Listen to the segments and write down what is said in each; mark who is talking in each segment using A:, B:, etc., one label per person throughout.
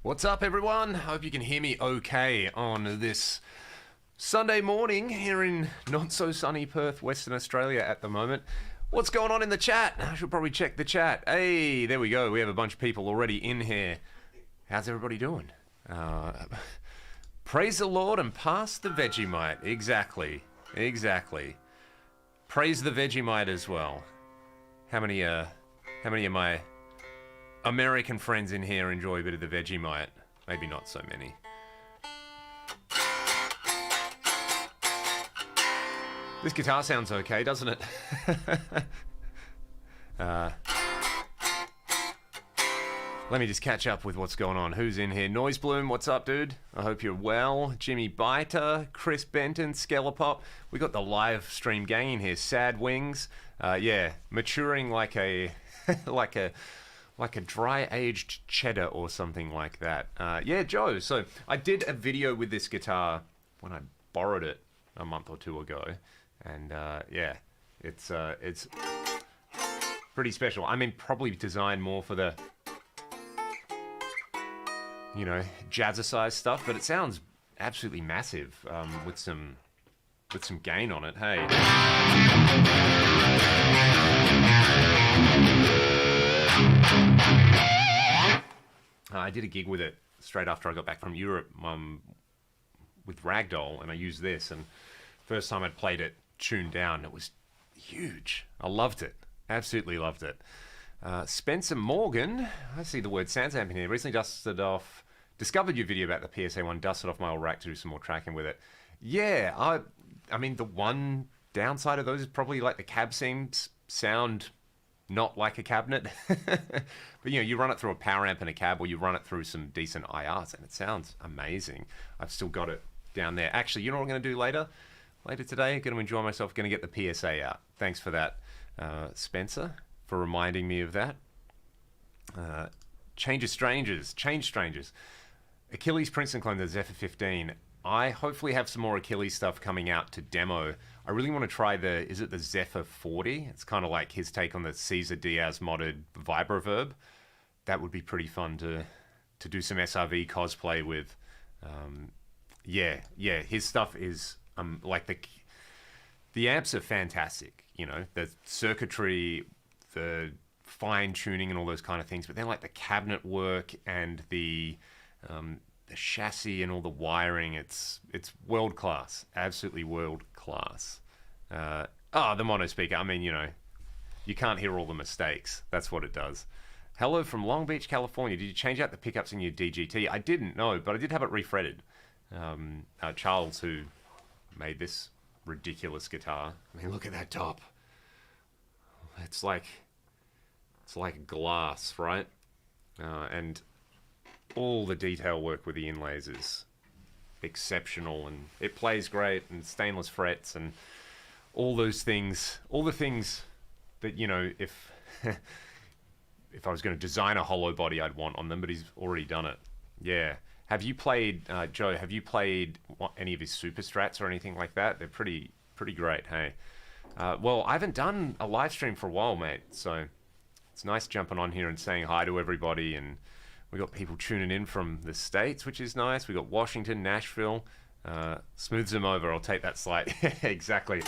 A: What's up, everyone? Hope you can hear me okay on this Sunday morning here in not-so-sunny Perth, Western Australia at the moment. What's going on in the chat? I should probably check the chat. Hey, there we go. We have a bunch of people already in here. How's everybody doing? Praise the Lord and pass the Vegemite. Exactly. Praise the Vegemite as well. How many of my American friends in here enjoy a bit of the Vegemite? Maybe not so many. This guitar sounds okay, doesn't it? Let me just catch up with what's going on. Who's in here? Noise Bloom, what's up, dude? I hope you're well. Jimmy Biter, Chris Benton, Skelepop. We got the live stream gang in here. Sad Wings. Yeah, maturing like a like a dry-aged cheddar or something like that. Yeah, Joe. So I did a video with this guitar when I borrowed it a month or two ago, and yeah, it's pretty special. I mean, probably designed more for the, you know, jazzercise stuff, but it sounds absolutely massive with some gain on it. Hey. I did a gig with it straight after I got back from Europe with Ragdoll, and I used this, and first time I'd played it tuned down, it was huge. I loved it. Absolutely loved it. Spencer Morgan, I see the word Sansamp in here, recently discovered your video about the PSA1, dusted off my old rack to do some more tracking with it. Yeah, I mean, the one downside of those is probably like the cab seams sound not like a cabinet. But you know, you run it through a power amp in a cab, or you run it through some decent IRs, and it sounds amazing. I've still got it down there. Actually, you know what I'm going to do later today? I'm going to enjoy myself, going to get the PSA out. Thanks for that, Spencer, for reminding me of that. Change Strangers. Achilles Princeton clone, the Zephyr 15. I hopefully have some more Achilles stuff coming out to demo. I really want to try is it the Zephyr 40? It's kind of like his take on the Cesar Diaz modded Vibroverb. That would be pretty fun to do some SRV cosplay with. Yeah, his stuff is like the amps are fantastic. You know, the circuitry, the fine tuning and all those kind of things, but then like the cabinet work and the chassis and all the wiring, it's world class, absolutely world class. The mono speaker, I mean, you know, you can't hear all the mistakes. That's what it does. Hello from Long Beach, California. Did you change out the pickups in your DGT? I didn't know, but I did have it refretted. Charles, who made this ridiculous guitar, I mean, look at that top. It's like glass, right? And all the detail work with the inlays is exceptional, and it plays great, and stainless frets and all those things, all the things that, you know, if I was going to design a hollow body I'd want on them, but he's already done it. Yeah. Have you played, Joe, have you played any of his Super Strats or anything like that? They're pretty great, hey. Well, I haven't done a live stream for a while, mate, so it's nice jumping on here and saying hi to everybody, and we got people tuning in from the States, which is nice. We got Washington, Nashville. Smooths them over. I'll take that slight. Exactly.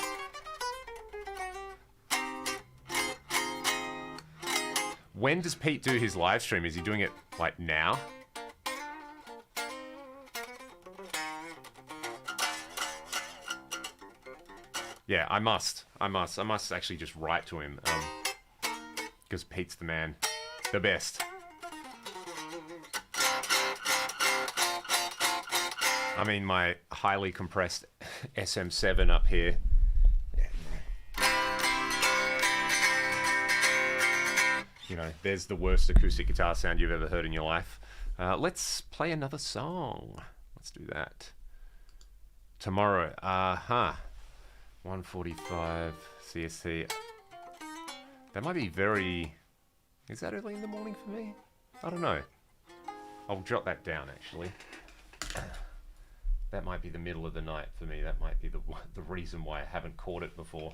A: When does Pete do his live stream? Is he doing it like now? Yeah, I must actually just write to him, because Pete's the man, the best. I mean, my highly compressed SM7 up here. You know, there's the worst acoustic guitar sound you've ever heard in your life. Let's play another song. Let's do that. Tomorrow. 1:45 CST. That might be very... Is that early in the morning for me? I don't know. I'll jot that down, actually. That might be the middle of the night for me. That might be the reason why I haven't caught it before.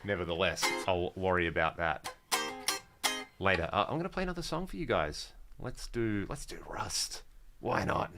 A: Nevertheless, I'll worry about that later. I'm going to play another song for you guys. Let's do Rust. Why not?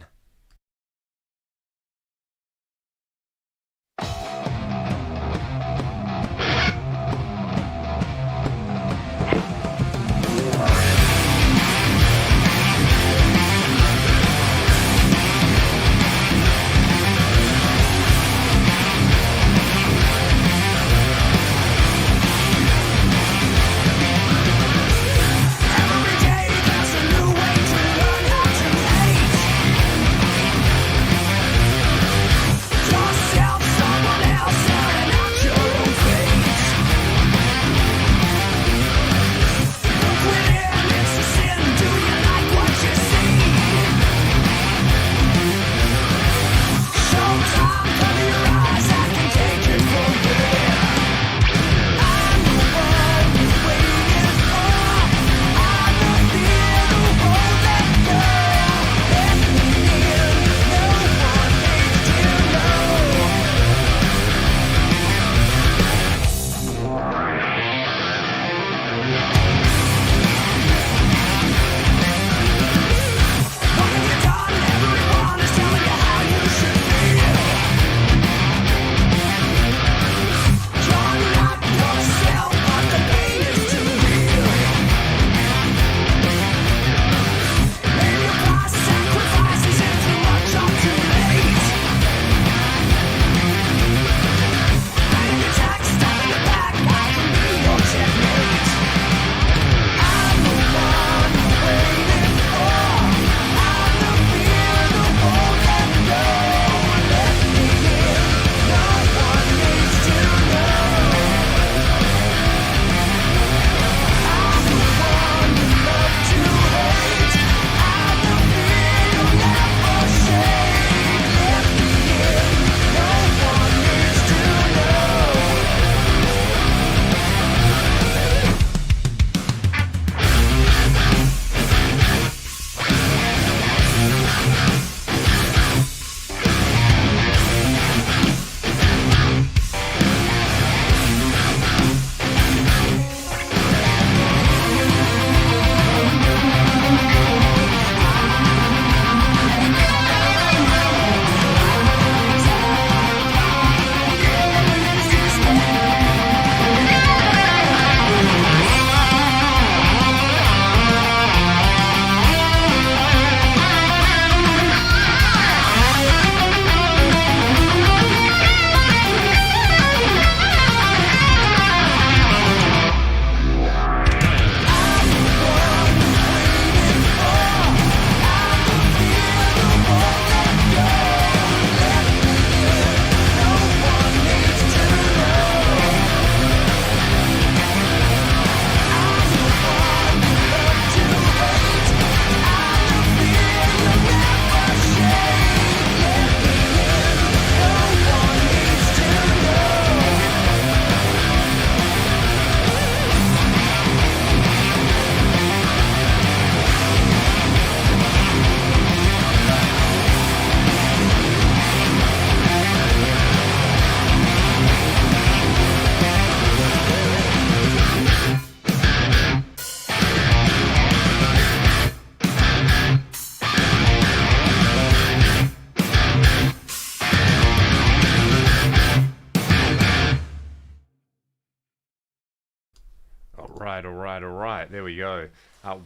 A: Alright, there we go.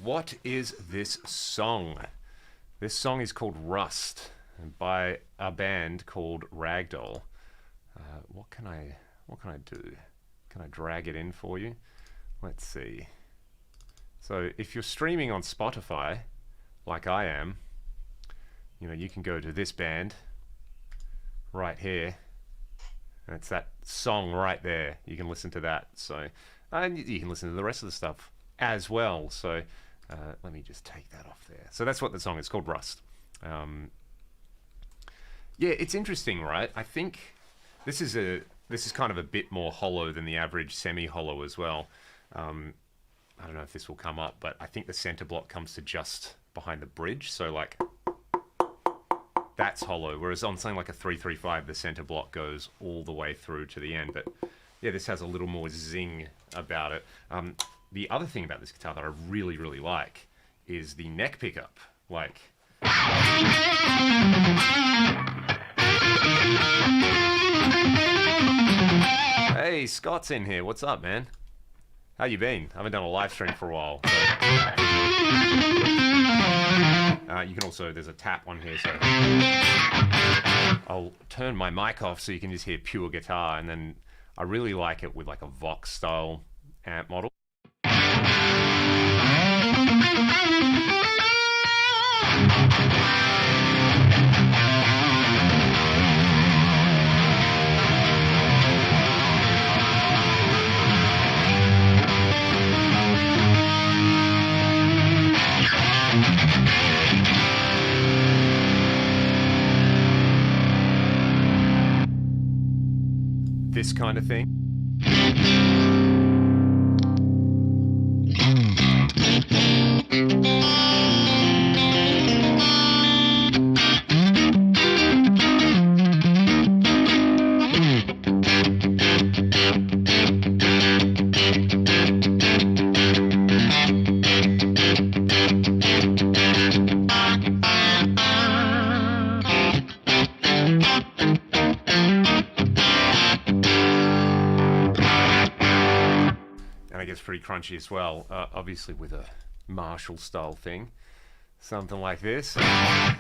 A: What is this song? This song is called Rust by a band called Ragdoll. What can I do? Can I drag it in for you? Let's see. So if you're streaming on Spotify, like I am, you know, you can go to this band right here, and it's that song right there. You can listen to that. So, and you can listen to the rest of the stuff as well. So let me just take that off there. So that's what the song is called, Rust. Yeah, it's interesting, right? I think this is kind of a bit more hollow than the average semi-hollow as well. I don't know if this will come up, but I think the center block comes to just behind the bridge. So like that's hollow, whereas on something like a 335, the center block goes all the way through to the end. But yeah, this has a little more zing about it. The other thing about this guitar that I really, really like is the neck pickup. Like, Hey, Scott's in here. What's up, man? How you been? I haven't done a live stream for a while. So. You can also, there's a tap on here, so I'll turn my mic off so you can just hear pure guitar, and then I really like it with like a Vox style amp model. This kind of thing. Pretty crunchy as well, obviously with a Marshall style thing, something like this. Yeah,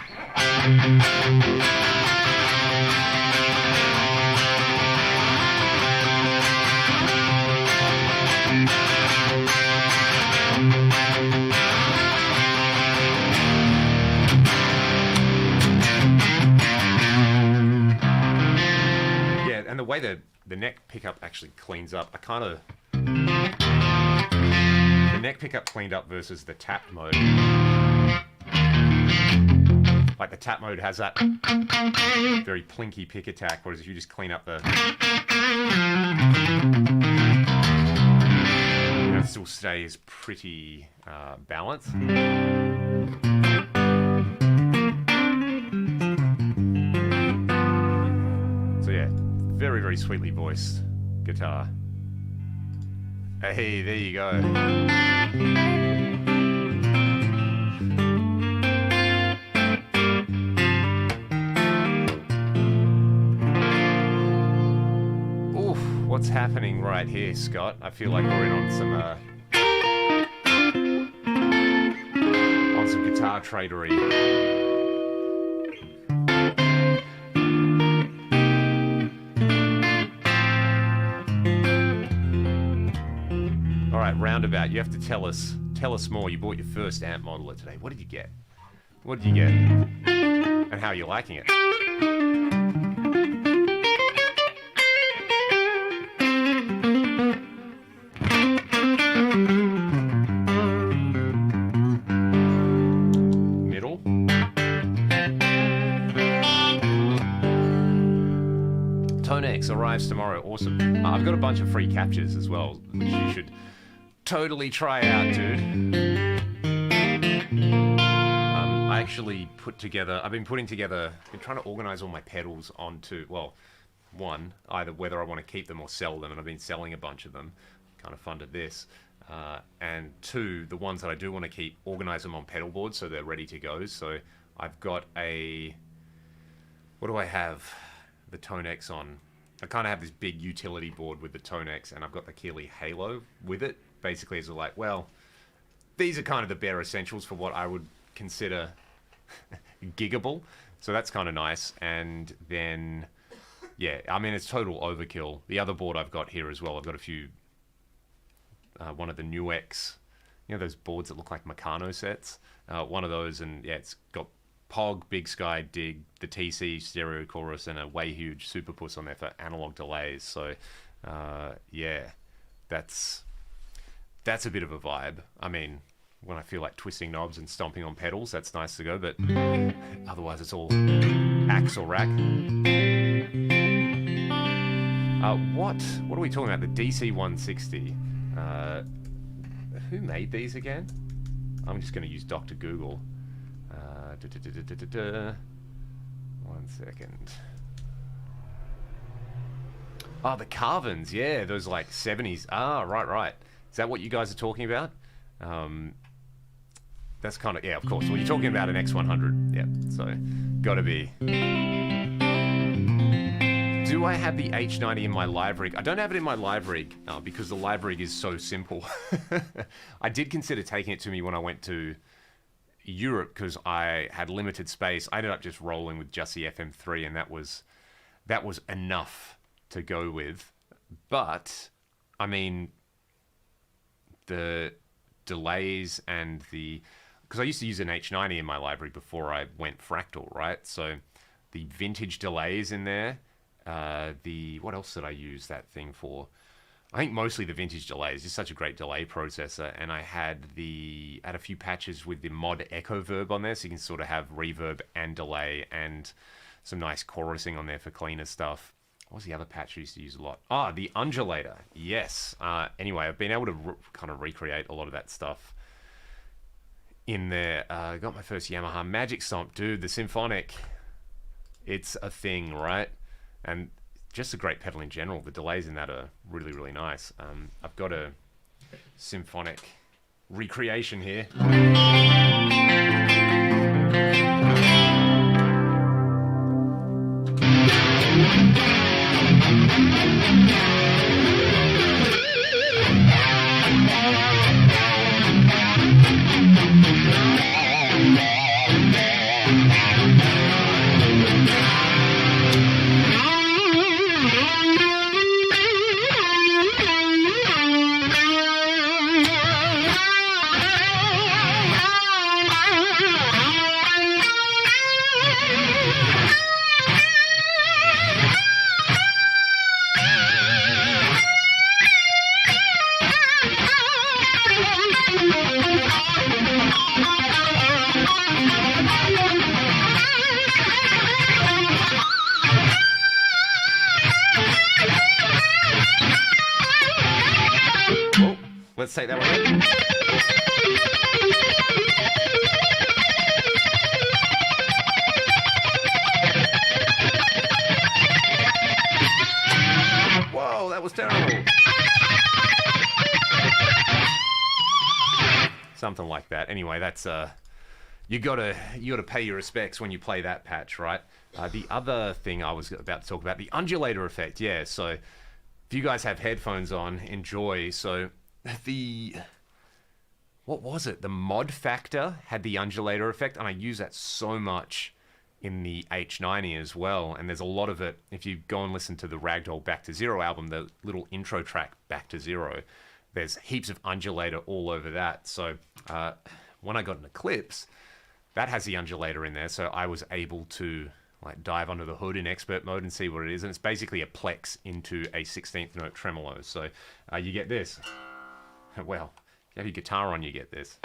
A: and the way the neck pickup actually cleans up, the neck pickup cleaned up versus the tapped mode. Like the tap mode has that very plinky pick attack, whereas if you just clean up the... it still stays pretty balanced. So yeah, very, very sweetly voiced guitar. Hey, there you go. Oof, what's happening right here, Scott? I feel like we're in on some guitar tradery. Roundabout, you have to tell us more. You bought your first amp modeler today. What did you get? What did you get? And how are you liking it? Middle. Tonex arrives tomorrow. Awesome. I've got a bunch of free captures as well, which you should totally try out, dude. I actually I've been trying to organize all my pedals onto, well, one, either whether I want to keep them or sell them, and I've been selling a bunch of them, kind of funded this, and two, the ones that I do want to keep, organize them on pedal boards so they're ready to go. So I've got what do I have the Tonex on? I kind of have this big utility board with the Tonex, and I've got the Keeley Halo with it. Basically, it's like, well, these are kind of the bare essentials for what I would consider giggable. So that's kind of nice. And then, yeah, I mean, it's total overkill. The other board I've got here as well, I've got a few, one of the Nuex, those boards that look like Meccano sets. One of those, and yeah, it's got Pog, Big Sky, Dig, the TC stereo chorus, and a way huge Super Puss on there for analog delays. So, yeah, that's a bit of a vibe. I mean, when I feel like twisting knobs and stomping on pedals, that's nice to go, but otherwise it's all axe or rack. What are we talking about? The DC 160. Who made these again? I'm just going to use Dr. Google. 1 second. Oh, the Carvins, yeah, those like 70s. Ah, right. Is that what you guys are talking about? That's kind of, yeah, of course. Well, you're talking about an X100. Yeah, so gotta be. Do I have the H90 in my live rig? I don't have it in my live rig because the live rig is so simple. I did consider taking it to me when I went to Europe because I had limited space. I ended up just rolling with just the FM3, and that was enough to go with. But I mean, the delays and because I used to use an H90 in my library before I went Fractal, right? So the vintage delays in there. What else did I use that thing for? I think mostly the vintage delays. It's such a great delay processor, and I had a few patches with the mod echo verb on there, so you can sort of have reverb and delay and some nice chorusing on there for cleaner stuff. What was the other patch I used to use a lot? The undulator. Yes. Anyway, I've been able to kind of recreate a lot of that stuff in there. I got my first Yamaha Magic Stomp. Dude, the Symphonic. It's a thing, right? And just a great pedal in general. The delays in that are really, really nice. I've got a Symphonic recreation here. Let's take that one in. Whoa, that was terrible. Something like that. Anyway, that's you gotta pay your respects when you play that patch, right? The other thing I was about to talk about, the undulator effect. Yeah, so if you guys have headphones on, enjoy. So what was it? The mod factor had the undulator effect, and I use that so much in the H90 as well. And there's a lot of it. If you go and listen to the Ragdoll Back to Zero album, the little intro track Back to Zero, there's heaps of undulator all over that. So when I got an Eclipse, that has the undulator in there, so I was able to like dive under the hood in expert mode and see what it is. And it's basically a plex into a 16th note tremolo. So you get this. Well, if you have your guitar on, you get this.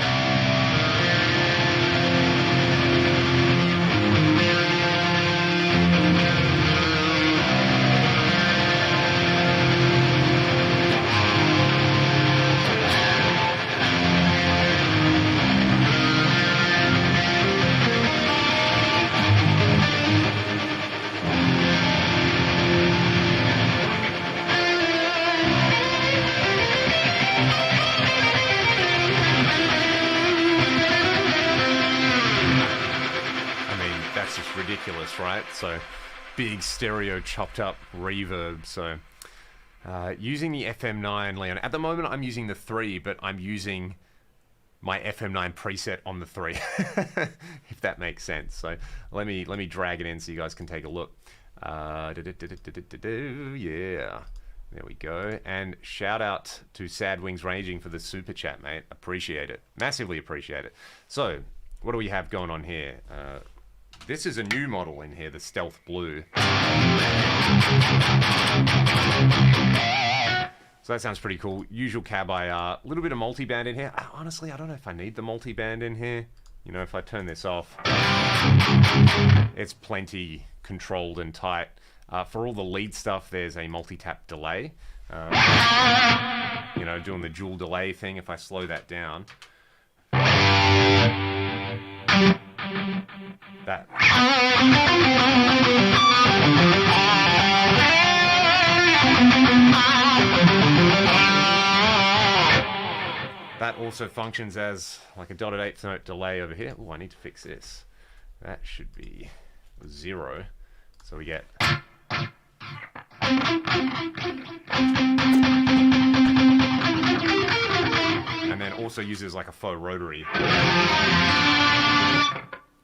A: Ridiculous, right? So big stereo chopped up reverb. So using the FM9, Leon, at the moment I'm using the 3, but I'm using my FM9 preset on the 3 if that makes sense. So let me drag it in so you guys can take a look. Yeah, there we go. And shout out to Sad Wings Raging for the super chat, mate. Appreciate it, massively appreciate it. So what do we have going on here? This is a new model in here, the Stealth Blue. So that sounds pretty cool. Usual cab IR. A little bit of multiband in here. Honestly, I don't know if I need the multiband in here. You know, if I turn this off, it's plenty controlled and tight. For all the lead stuff, there's a multi-tap delay. You know, doing the dual delay thing. If I slow that down. That also functions as like a dotted eighth note delay over here. Oh, I need to fix this. That should be 0. So we get... And then also uses like a faux rotary.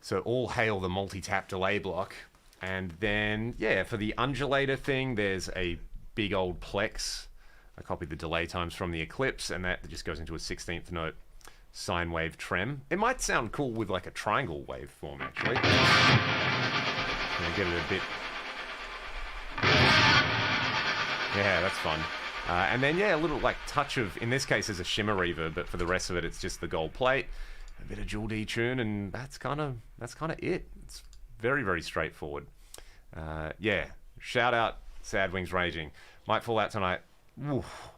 A: So all hail the multi-tap delay block. And then, yeah, for the undulator thing, there's a big old Plex. I copied the delay times from the Eclipse, and that just goes into a 16th note sine wave trem. It might sound cool with like a triangle waveform, actually. Get it a bit... Yeah, that's fun. And then, yeah, a little like touch of, in this case, there's a shimmer reverb, but for the rest of it, it's just the gold plate, a bit of dual detune, and that's kind of it. It's very, very straightforward. Yeah, shout out Sad Wings Raging. Might fall out tonight. Oof.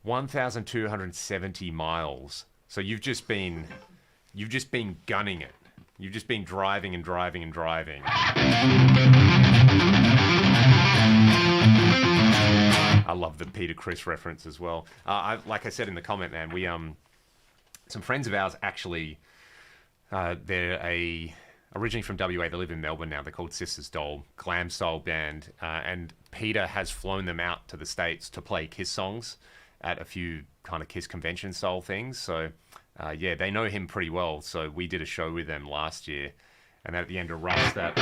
A: 1,270 miles. So you've just been gunning it. You've just been driving and driving and driving. I love the Peter Criss reference as well. Like I said in the comment, man, we some friends of ours actually, they're originally from WA. They live in Melbourne now. They're called Sisters Doll, glam style band, and Peter has flown them out to the States to play Kiss songs at a few kind of Kiss convention style things. So yeah, they know him pretty well. So we did a show with them last year, and at the end of Rust, that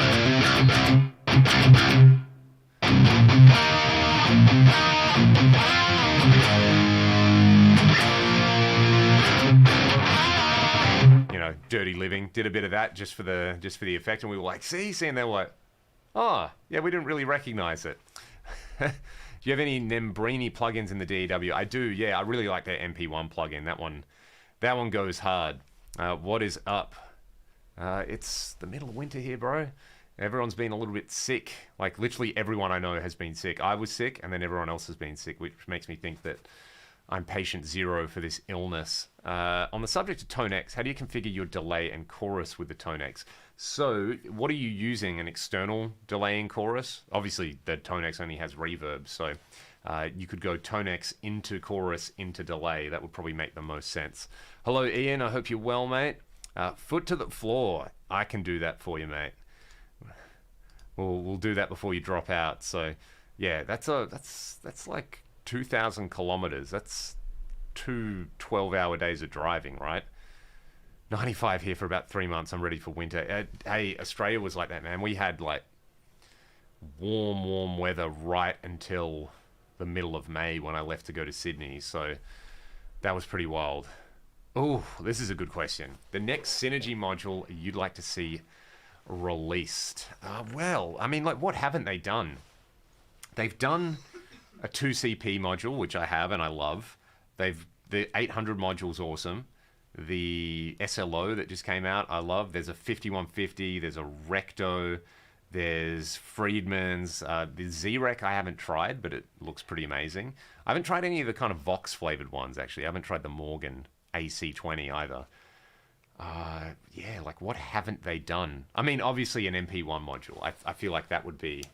A: you know, Dirty Living, did a bit of that just for the effect, and we were like, see, and they were like, oh yeah, we didn't really recognize it. Do you have any Nembrini plugins in the DAW? I do, yeah. I really like their MP1 plugin. That one goes hard. What is up? It's the middle of winter here, bro. Everyone's been a little bit sick. Like, literally everyone I know has been sick. I was sick, and then everyone else has been sick, which makes me think that I'm patient 0 for this illness. On the subject of Tone X, how do you configure your delay and chorus with the Tone X? So, what are you using? An external delay and chorus? Obviously, the Tone X only has reverb, so you could go Tone X into chorus into delay. That would probably make the most sense. Hello, Ian. I hope you're well, mate. Foot to the floor. I can do that for you, mate. We'll do that before you drop out. So, yeah, that's like 2,000 kilometers. That's 2 12-hour days of driving, right? 95 here for about 3 months. I'm ready for winter. Hey, Australia was like that, man. We had like warm weather right until the middle of May when I left to go to Sydney. So that was pretty wild. Oh, this is a good question. The next Synergy module you'd like to see released? Well, I mean, like, what haven't they done? They've done a 2CP module, which I have and I love. The 800 module's awesome. The SLO that just came out, I love. There's a 5150, there's a Recto, there's Friedman's. The Z-Rec I haven't tried, but it looks pretty amazing. I haven't tried any of the kind of Vox flavored ones, actually. I haven't tried the Morgan AC20 either. Yeah, like, what haven't they done? I mean, obviously an MP1 module. I feel like that would be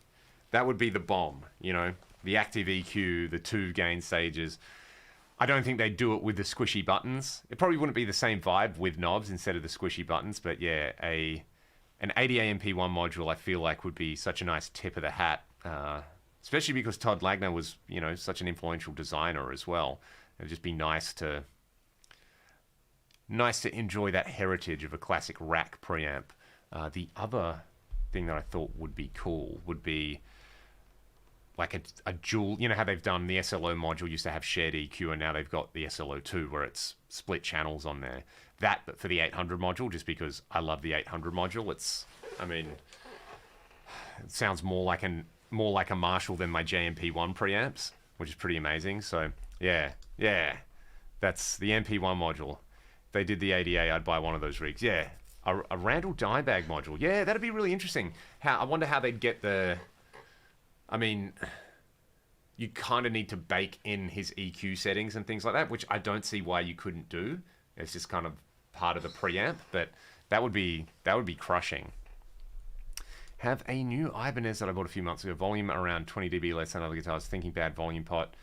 A: the bomb, you know? The active EQ, the 2 gain stages. I don't think they'd do it with the squishy buttons. It probably wouldn't be the same vibe with knobs instead of the squishy buttons, but yeah, an 80A MP1 module I feel like would be such a nice tip of the hat, especially because Todd Lagner was, you know, such an influential designer as well. It'd just be nice to enjoy that heritage of a classic rack preamp. The other thing that I thought would be cool would be like a dual, you know how they've done the SLO module used to have shared EQ, and now they've got the SLO2 where it's split channels on there. That, but for the 800 module, just because I love the 800 module. I mean, it sounds more like a Marshall than my JMP1 preamps, which is pretty amazing. So yeah, that's the MP1 module. If they did the ADA, I'd buy one of those rigs. Yeah, a Randall Dimebag module. Yeah, that'd be really interesting. I wonder how they'd get the... I mean, you kind of need to bake in his EQ settings and things like that, which I don't see why you couldn't do. It's just kind of part of the preamp, but that would be crushing. Have a new Ibanez that I bought a few months ago. Volume around 20 dB less than other guitars. Thinking Bad volume pot.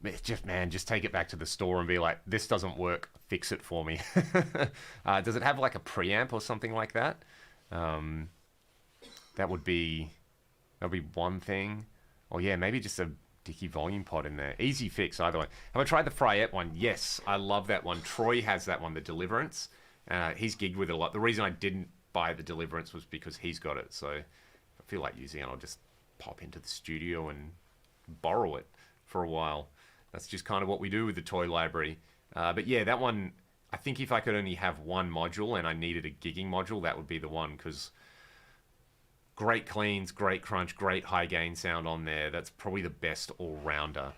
A: just take it back to the store and be like, this doesn't work, fix it for me. Does it have like a preamp or something like that? That would be one thing. Or yeah, maybe just a dicky volume pod in there. Easy fix either way. Have I tried the Fryette one? Yes, I love that one. Troy has that one, the Deliverance. He's gigged with it a lot. The reason I didn't buy the Deliverance was because he's got it. So if I feel like using it, I'll just pop into the studio and borrow it for a while. That's just kind of what we do with the toy library. But yeah, that one, I think if I could only have one module and I needed a gigging module, that would be the one, because great cleans, great crunch, great high gain sound on there. That's probably the best all-rounder.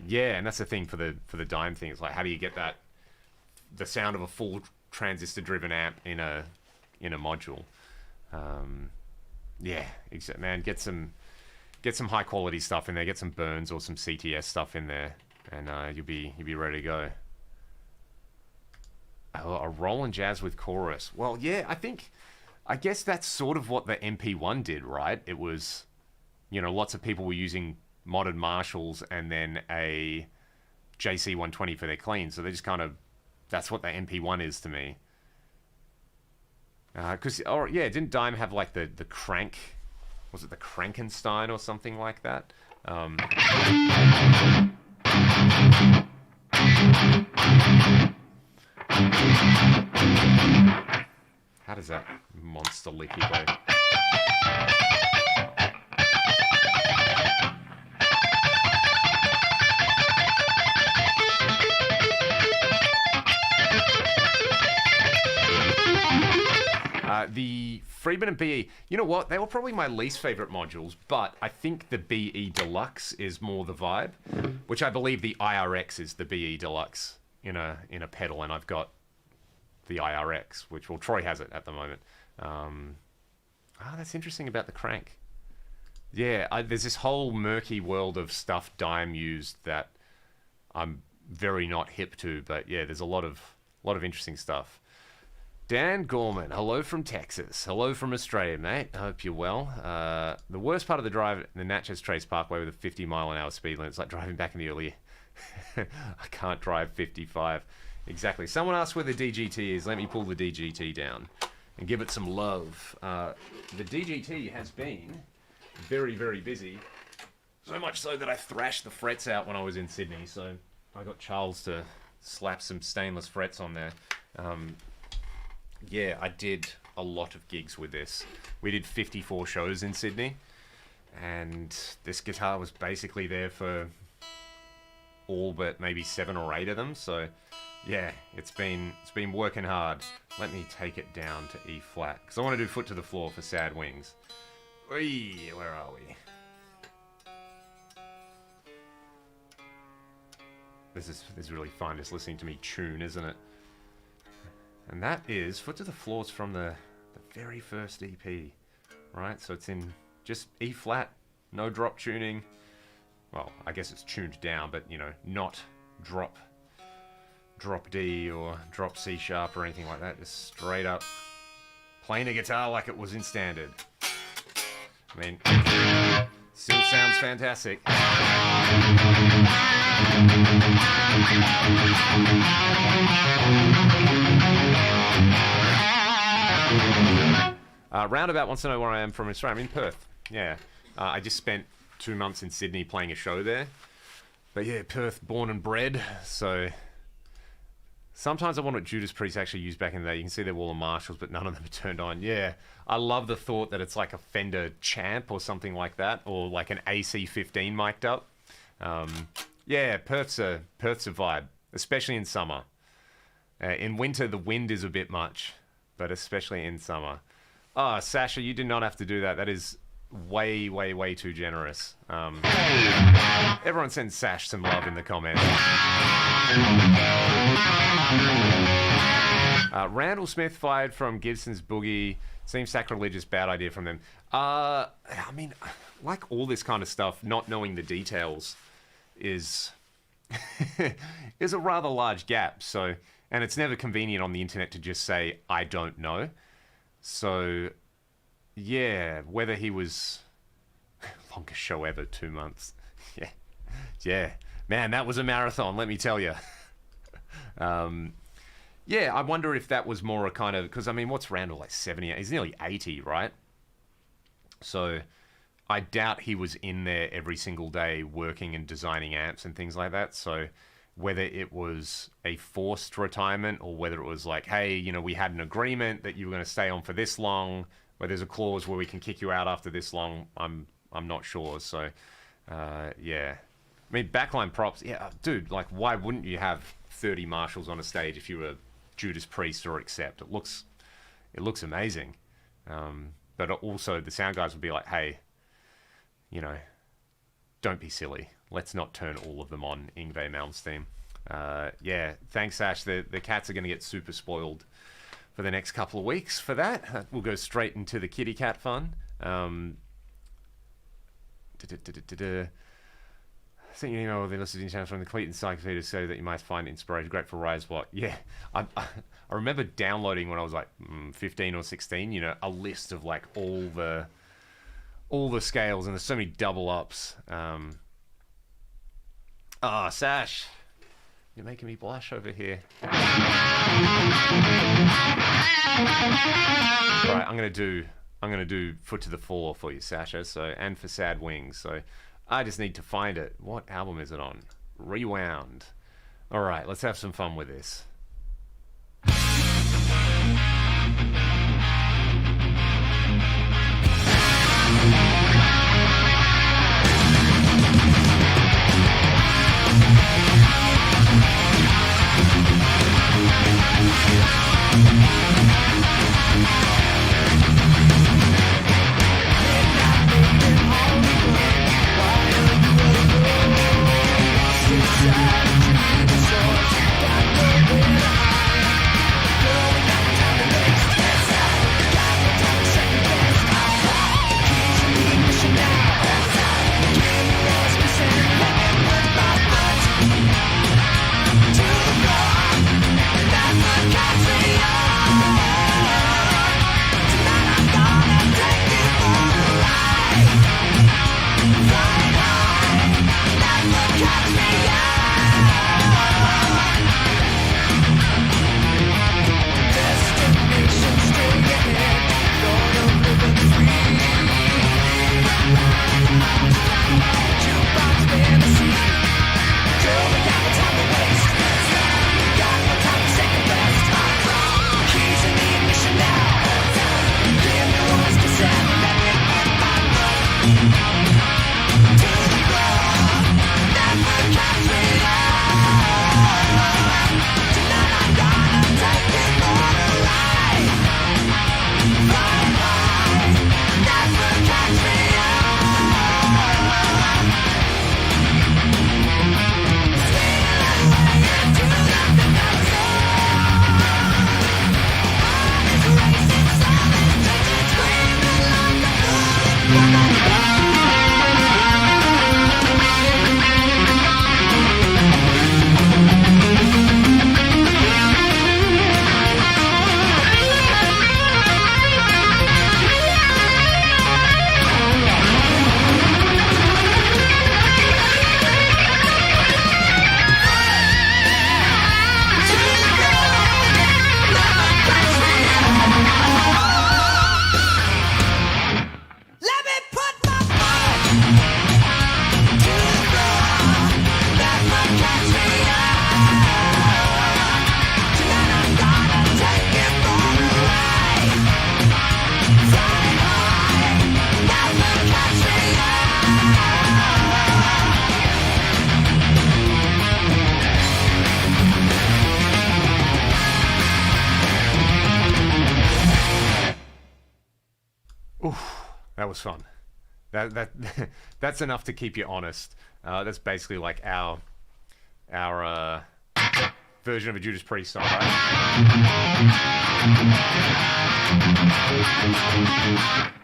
A: Yeah, and that's the thing for the dime thing. It's like, how do you get the sound of a full transistor-driven amp in a module? Yeah, man, get some high-quality stuff in there. Get some Burns or some CTS stuff in there, and you'll be ready to go. Oh, a Roland Jazz with chorus. Well, yeah, I guess that's sort of what the MP1 did, right? It was, lots of people were using modern Marshalls and then a JC120 for their clean. So they just kind of, that's what the MP1 is to me. Didn't Dime have like the crank? Was it the Krankenstein or something like that? How does that monster licky go? The Friedman and BE, you know what? They were probably my least favorite modules, but I think the BE Deluxe is more the vibe, which I believe the IRX is the BE Deluxe in a pedal, and I've got the IRX, which, well, Troy has it at the moment. That's interesting about the crank. Yeah, there's this whole murky world of stuff Dime used that I'm very not hip to, but yeah, there's a lot of interesting stuff. Dan Gorman, hello from Texas. Hello from Australia, mate. I hope you're well. The worst part of the drive, the Natchez Trace Parkway with a 50-mile-an-hour speed limit. It's like driving back in the early... I can't drive 55. Exactly. Someone asked where the DGT is. Let me pull the DGT down and give it some love. The DGT has been very, very busy. So much so that I thrashed the frets out when I was in Sydney. So I got Charles to slap some stainless frets on there. Yeah, I did a lot of gigs with this. We did 54 shows in Sydney, and this guitar was basically there for all but maybe 7 or 8 of them. So yeah, it's been working hard. Let me take it down to E flat, because I want to do Foot to the Floor for Sad Wings. Whee, where are we? This is really fun, just listening to me tune, isn't it? And that is Foot to the Floors from the very first EP, right? So it's in just E flat, no drop tuning. Well, I guess it's tuned down, but not drop D or drop C sharp or anything like that. Just straight up playing a guitar like it was in standard. I mean, still sounds fantastic. Roundabout wants to know where I am from Australia. I'm in Perth. Yeah. I just spent 2 months in Sydney playing a show there. But yeah, Perth, born and bred. So sometimes I want what Judas Priest actually used back in the day. You can see their wall of Marshalls, but none of them are turned on. Yeah. I love the thought that it's like a Fender Champ or something like that, or like an AC-15 mic'd up. Yeah, Perth's a vibe, especially in summer. In winter, the wind is a bit much, but especially in summer. Oh, Sasha, you did not have to do that. That is way, way, way too generous. Everyone send Sash some love in the comments. Randall Smith fired from Gibson's Boogie. Seems sacrilegious, bad idea from them. I mean, like all this kind of stuff, not knowing the details is is a rather large gap. So, and it's never convenient on the internet to just say, I don't know. So, yeah, whether he was... longest show ever, 2 months. Yeah. Man, that was a marathon, let me tell you. Yeah, I wonder if that was more a kind of... Because, I mean, what's Randall, like 70? He's nearly 80, right? So I doubt he was in there every single day working and designing amps and things like that. So whether it was a forced retirement or whether it was like, hey, you know, we had an agreement that you were going to stay on for this long, where there's a clause where we can kick you out after this long, I'm not sure. So, yeah. I mean, backline props, yeah, dude, like, why wouldn't you have 30 Marshalls on a stage if you were Judas Priest or Accept? It looks amazing. But also the sound guys would be like, hey, you know, don't be silly. Let's not turn all of them on Yngwie Malmsteen. Yeah, thanks, Ash. The cats are going to get super spoiled for the next couple of weeks for that. We'll go straight into the kitty cat fun. Sent you an email with the listening channels from the Cleat Encyclopedia so that you might find inspiration. Great for Rise What? Yeah, I remember downloading when I was like 15 or 16, you know, a list of like all the scales, and there's so many double ups. Sash, you're making me blush over here. Right, I'm gonna do Foot to the Floor for you, Sasha. So, and for Sad Wings. So I just need to find it. What album is it on? Rewound. All right, let's have some fun with this. That was fun. That's enough to keep you honest. That's basically like our version of a Judas Priest song, right?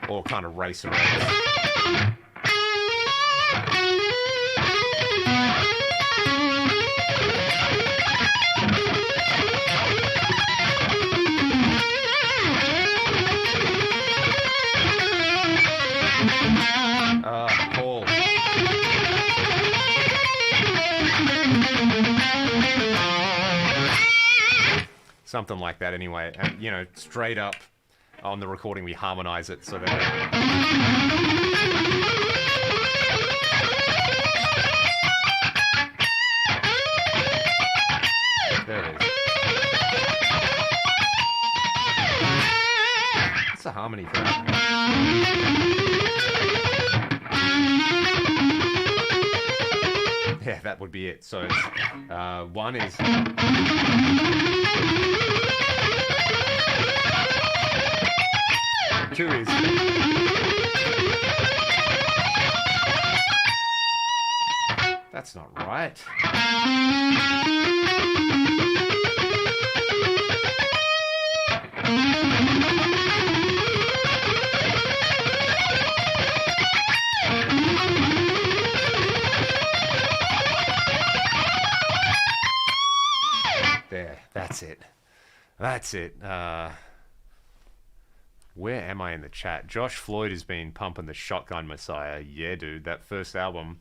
A: Or kind of race around. Paul. Something like that anyway. And, you know, straight up on the recording we harmonize it so that... There it is. What's the harmony for that? Yeah, that would be it. So one is... Two is... That's not right. There, that's it. That's it. Where am I in the chat? Josh Floyd has been pumping the Shotgun Messiah. Yeah, dude, that first album.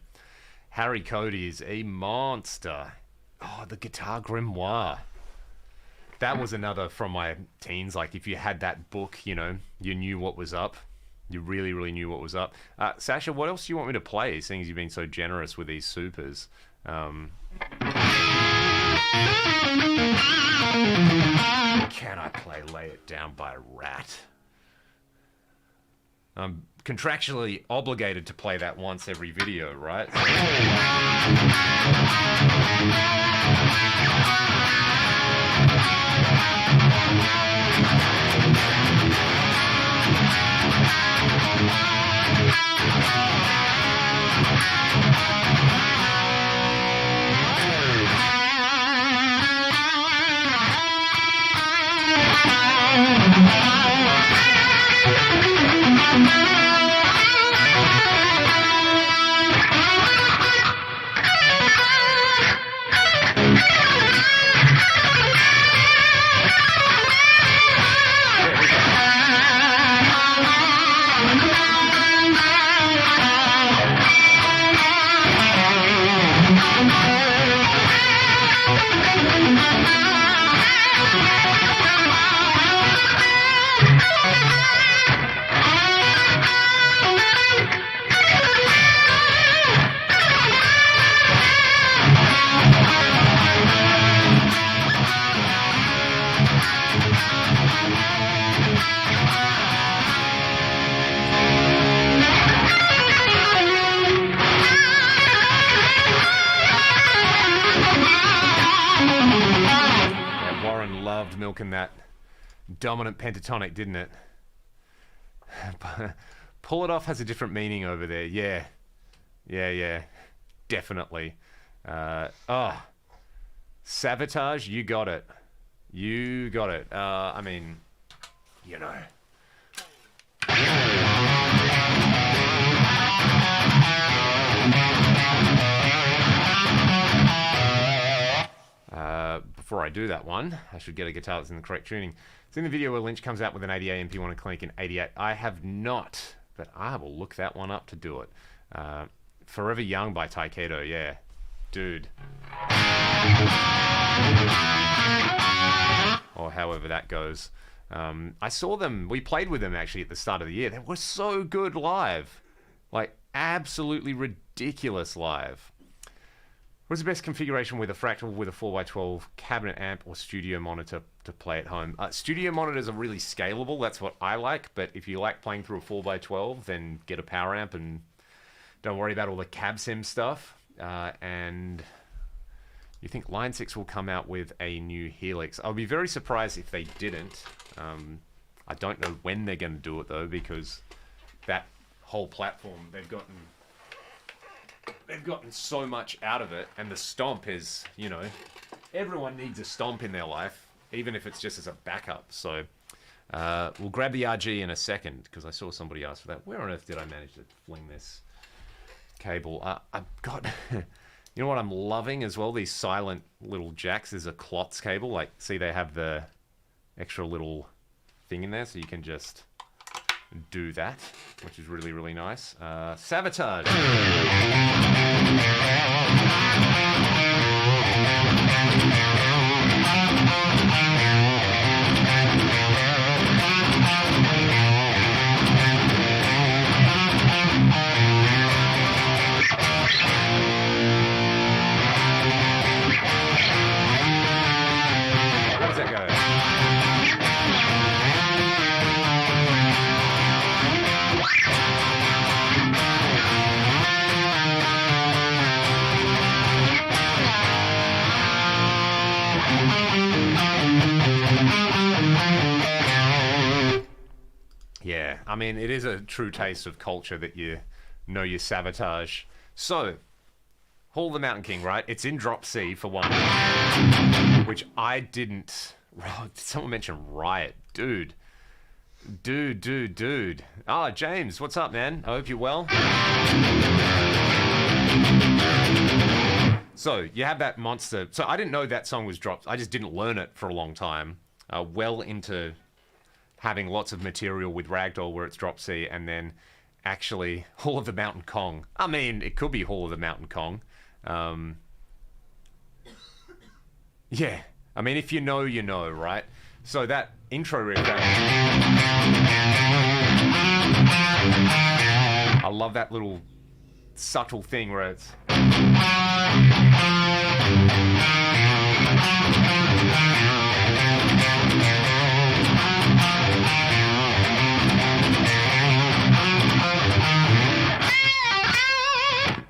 A: Harry Cody is a monster. Oh, the Guitar Grimoire. That was another from my teens. Like, if you had that book, you know, you knew what was up. You really, really knew what was up. Sasha, what else do you want me to play, seeing as you've been so generous with these supers? Can I play Lay It Down by Rat? I'm contractually obligated to play that once every video, right? Milking that dominant pentatonic, didn't it? Pull It Off has a different meaning over there. Yeah, definitely. Sabotage, you got it. I mean, you know. Before I do that one, I should get a guitar that's in the correct tuning. It's in the video where Lynch comes out with an 88 MP1 and Clink in 88. I have not, but I will look that one up to do it. Forever Young by Taikedo, yeah. Dude. Or however that goes. I saw them, we played with them actually at the start of the year. They were so good live. Like, absolutely ridiculous live. What's the best configuration with a Fractal with a 4x12 cabinet amp or studio monitor to play at home? Studio monitors are really scalable. That's what I like. But if you like playing through a 4x12, then get a power amp and don't worry about all the cab sim stuff. And you think Line 6 will come out with a new Helix? I'll be very surprised if they didn't. I don't know when they're going to do it, though, because that whole platform, they've gotten so much out of it, and the stomp is, you know, everyone needs a stomp in their life, even if it's just as a backup. So we'll grab the RG in a second, because I saw somebody ask for that. Where on earth did I manage to fling this cable? I've got, you know what I'm loving as well? These silent little jacks. There's a Klotz cable. Like, see, they have the extra little thing in there, so you can just do that, which is really, really nice. Sabotage. Yeah, I mean, it is a true taste of culture that you know your sabotage. So, Hall of the Mountain King, right? It's in drop C for one, which I didn't. Did someone mention Riot? Dude. Ah, James, what's up, man? I hope you're well. So, you have that monster. So, I didn't know that song was dropped. I just didn't learn it for a long time. Well into having lots of material with Ragdoll where it's drop C, and then actually Hall of the Mountain Kong. I mean, it could be Hall of the Mountain Kong. Yeah. I mean, if you know, you know, right? So that intro riff, I love that little subtle thing where it's...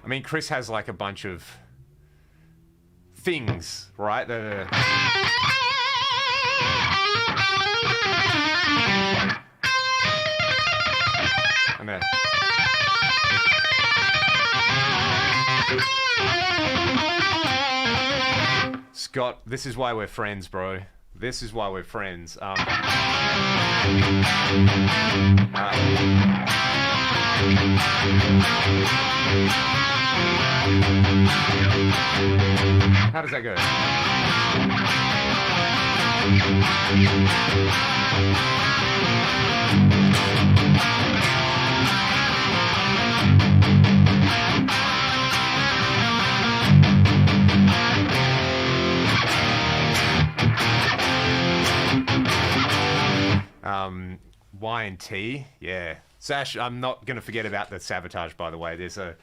A: I mean, Chris has like a bunch of things, right? And then... Scott, this is why we're friends, bro. This is why we're friends. How does that go? Y and T, yeah. Sash, I'm not going to forget about the sabotage, by the way. There's a...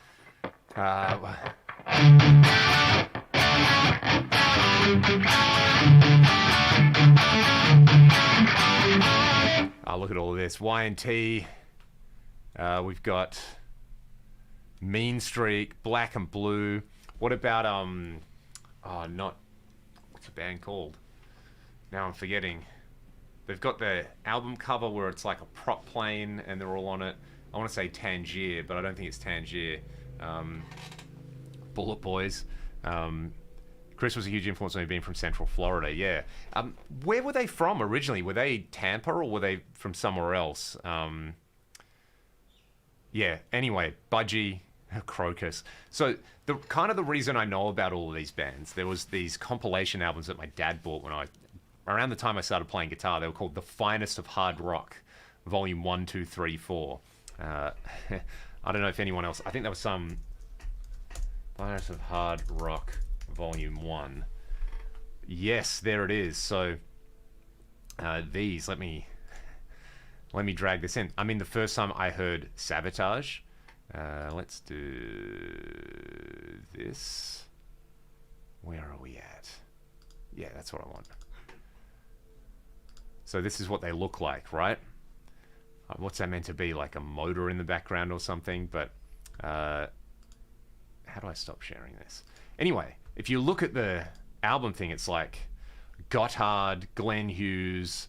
A: look at all of this. Y and T. We've got Mean Streak, Black and Blue. What about, what's the band called? Now I'm forgetting. They've got the album cover where it's like a prop plane and they're all on it. I want to say Tangier, but I don't think it's Tangier. Bullet Boys. Chris was a huge influence on me being from Central Florida, yeah. Where were they from originally? Were they Tampa or were they from somewhere else? Yeah, anyway, Budgie, Crocus. So the reason I know about all of these bands, there was these compilation albums that my dad bought around the time I started playing guitar. They were called The Finest of Hard Rock, Volume 1, 2, 3, 4. I don't know if anyone else... I think there was some... Finest of Hard Rock, Volume 1. Yes, there it is. So, these... Let me drag this in. I mean, the first time I heard Sabotage... let's do this. Where are we at? Yeah, that's what I want. So this is what they look like, right? What's that meant to be? Like a motor in the background or something? But how do I stop sharing this? Anyway, if you look at the album thing, it's like Gotthard, Glenn Hughes,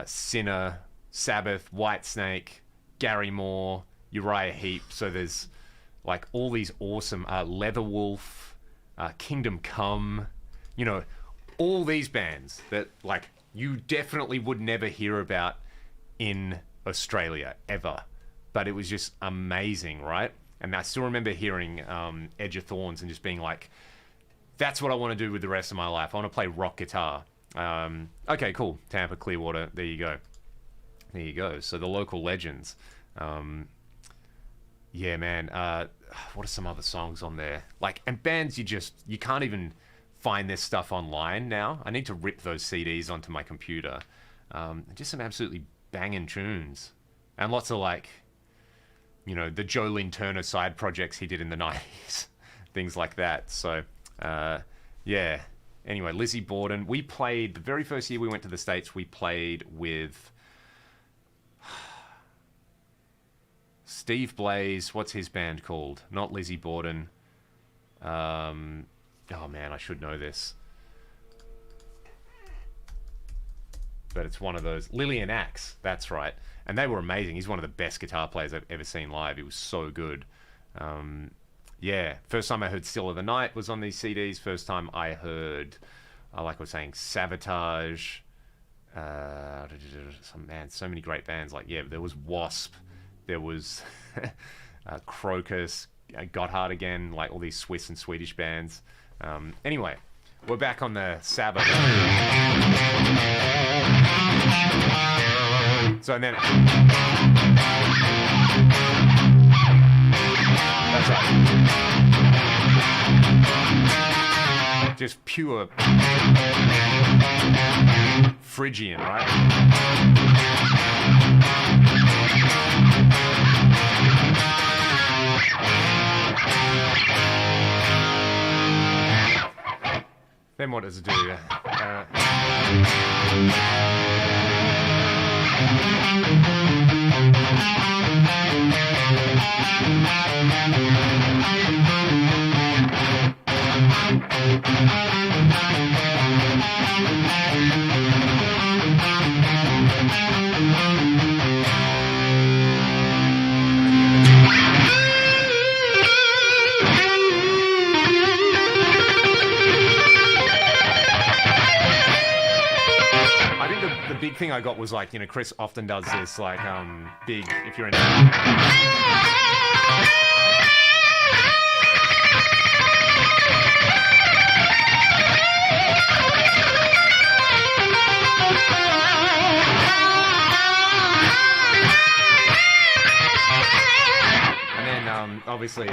A: Sinner, Sabbath, Whitesnake, Gary Moore, Uriah Heep. So there's like all these awesome Leatherwolf, Kingdom Come, you know, all these bands that like you definitely would never hear about in Australia ever, but it was just amazing, right? And I still remember hearing Edge of Thorns and just being like, that's what I want to do with the rest of my life. I want to play rock guitar. Okay, cool. Tampa, Clearwater. There you go. So the local legends. Yeah, man. What are some other songs on there? Like, and bands you can't even find this stuff online now. I need to rip those CDs onto my computer. Just some absolutely banging tunes. And lots of like, you know, the Jolene Turner side projects he did in the 90s. Things like that. So, yeah. Anyway, Lizzie Borden. We played, the very first year we went to the States, we played with Steve Blaze. What's his band called? Not Lizzie Borden. Oh man, I should know this. but it's one of those. Lillian Axe, that's right. And they were amazing. He's one of the best guitar players I've ever seen live. He was so good. Yeah, first time I heard Still of the Night was on these CDs. First time I heard, like I was saying, Sabotage. So many great bands. Like, yeah, there was Wasp. There was Crocus, Gotthard again, like all these Swiss and Swedish bands. Anyway, we're back on the Sabbath. So and then... That's right. Just pure Phrygian, right? Then what does it do? The big thing I got was like, you know, Chris often does this like big, if you're in and then obviously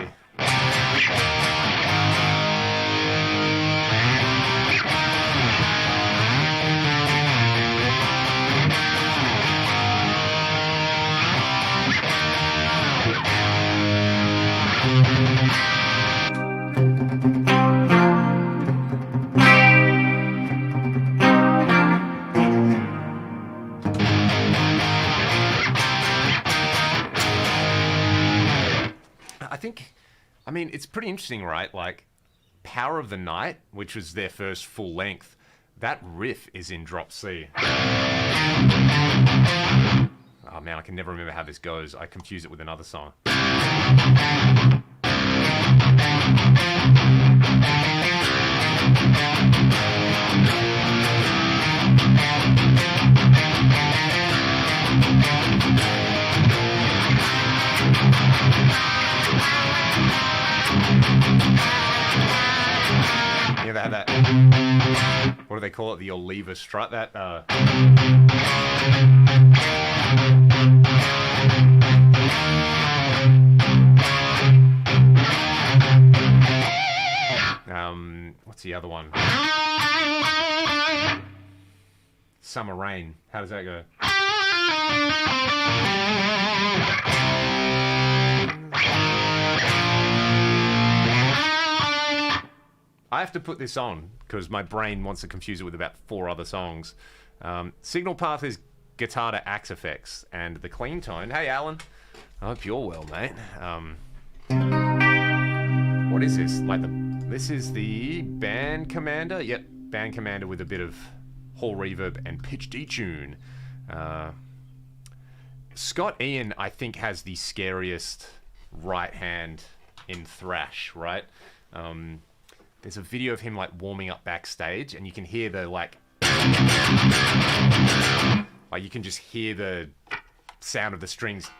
A: I mean, it's pretty interesting, right? Like, Power of the Night, which was their first full length, that riff is in drop C. Oh man, I can never remember how this goes. I confuse it with another song. Yeah, they have that. What do they call it? The Oliva strut. That. What's the other one? Summer Rain. How does that go? I have to put this on because my brain wants to confuse it with about 4 other songs. Signal Path is guitar to axe effects, and the clean tone. Hey, Alan. I hope you're well, mate. What is this? This is the Band Commander. Yep, Band Commander with a bit of hall reverb and pitch detune. Scott Ian, I think, has the scariest right hand in thrash, right? There's a video of him like warming up backstage, and you can hear the like you can just hear the sound of the strings,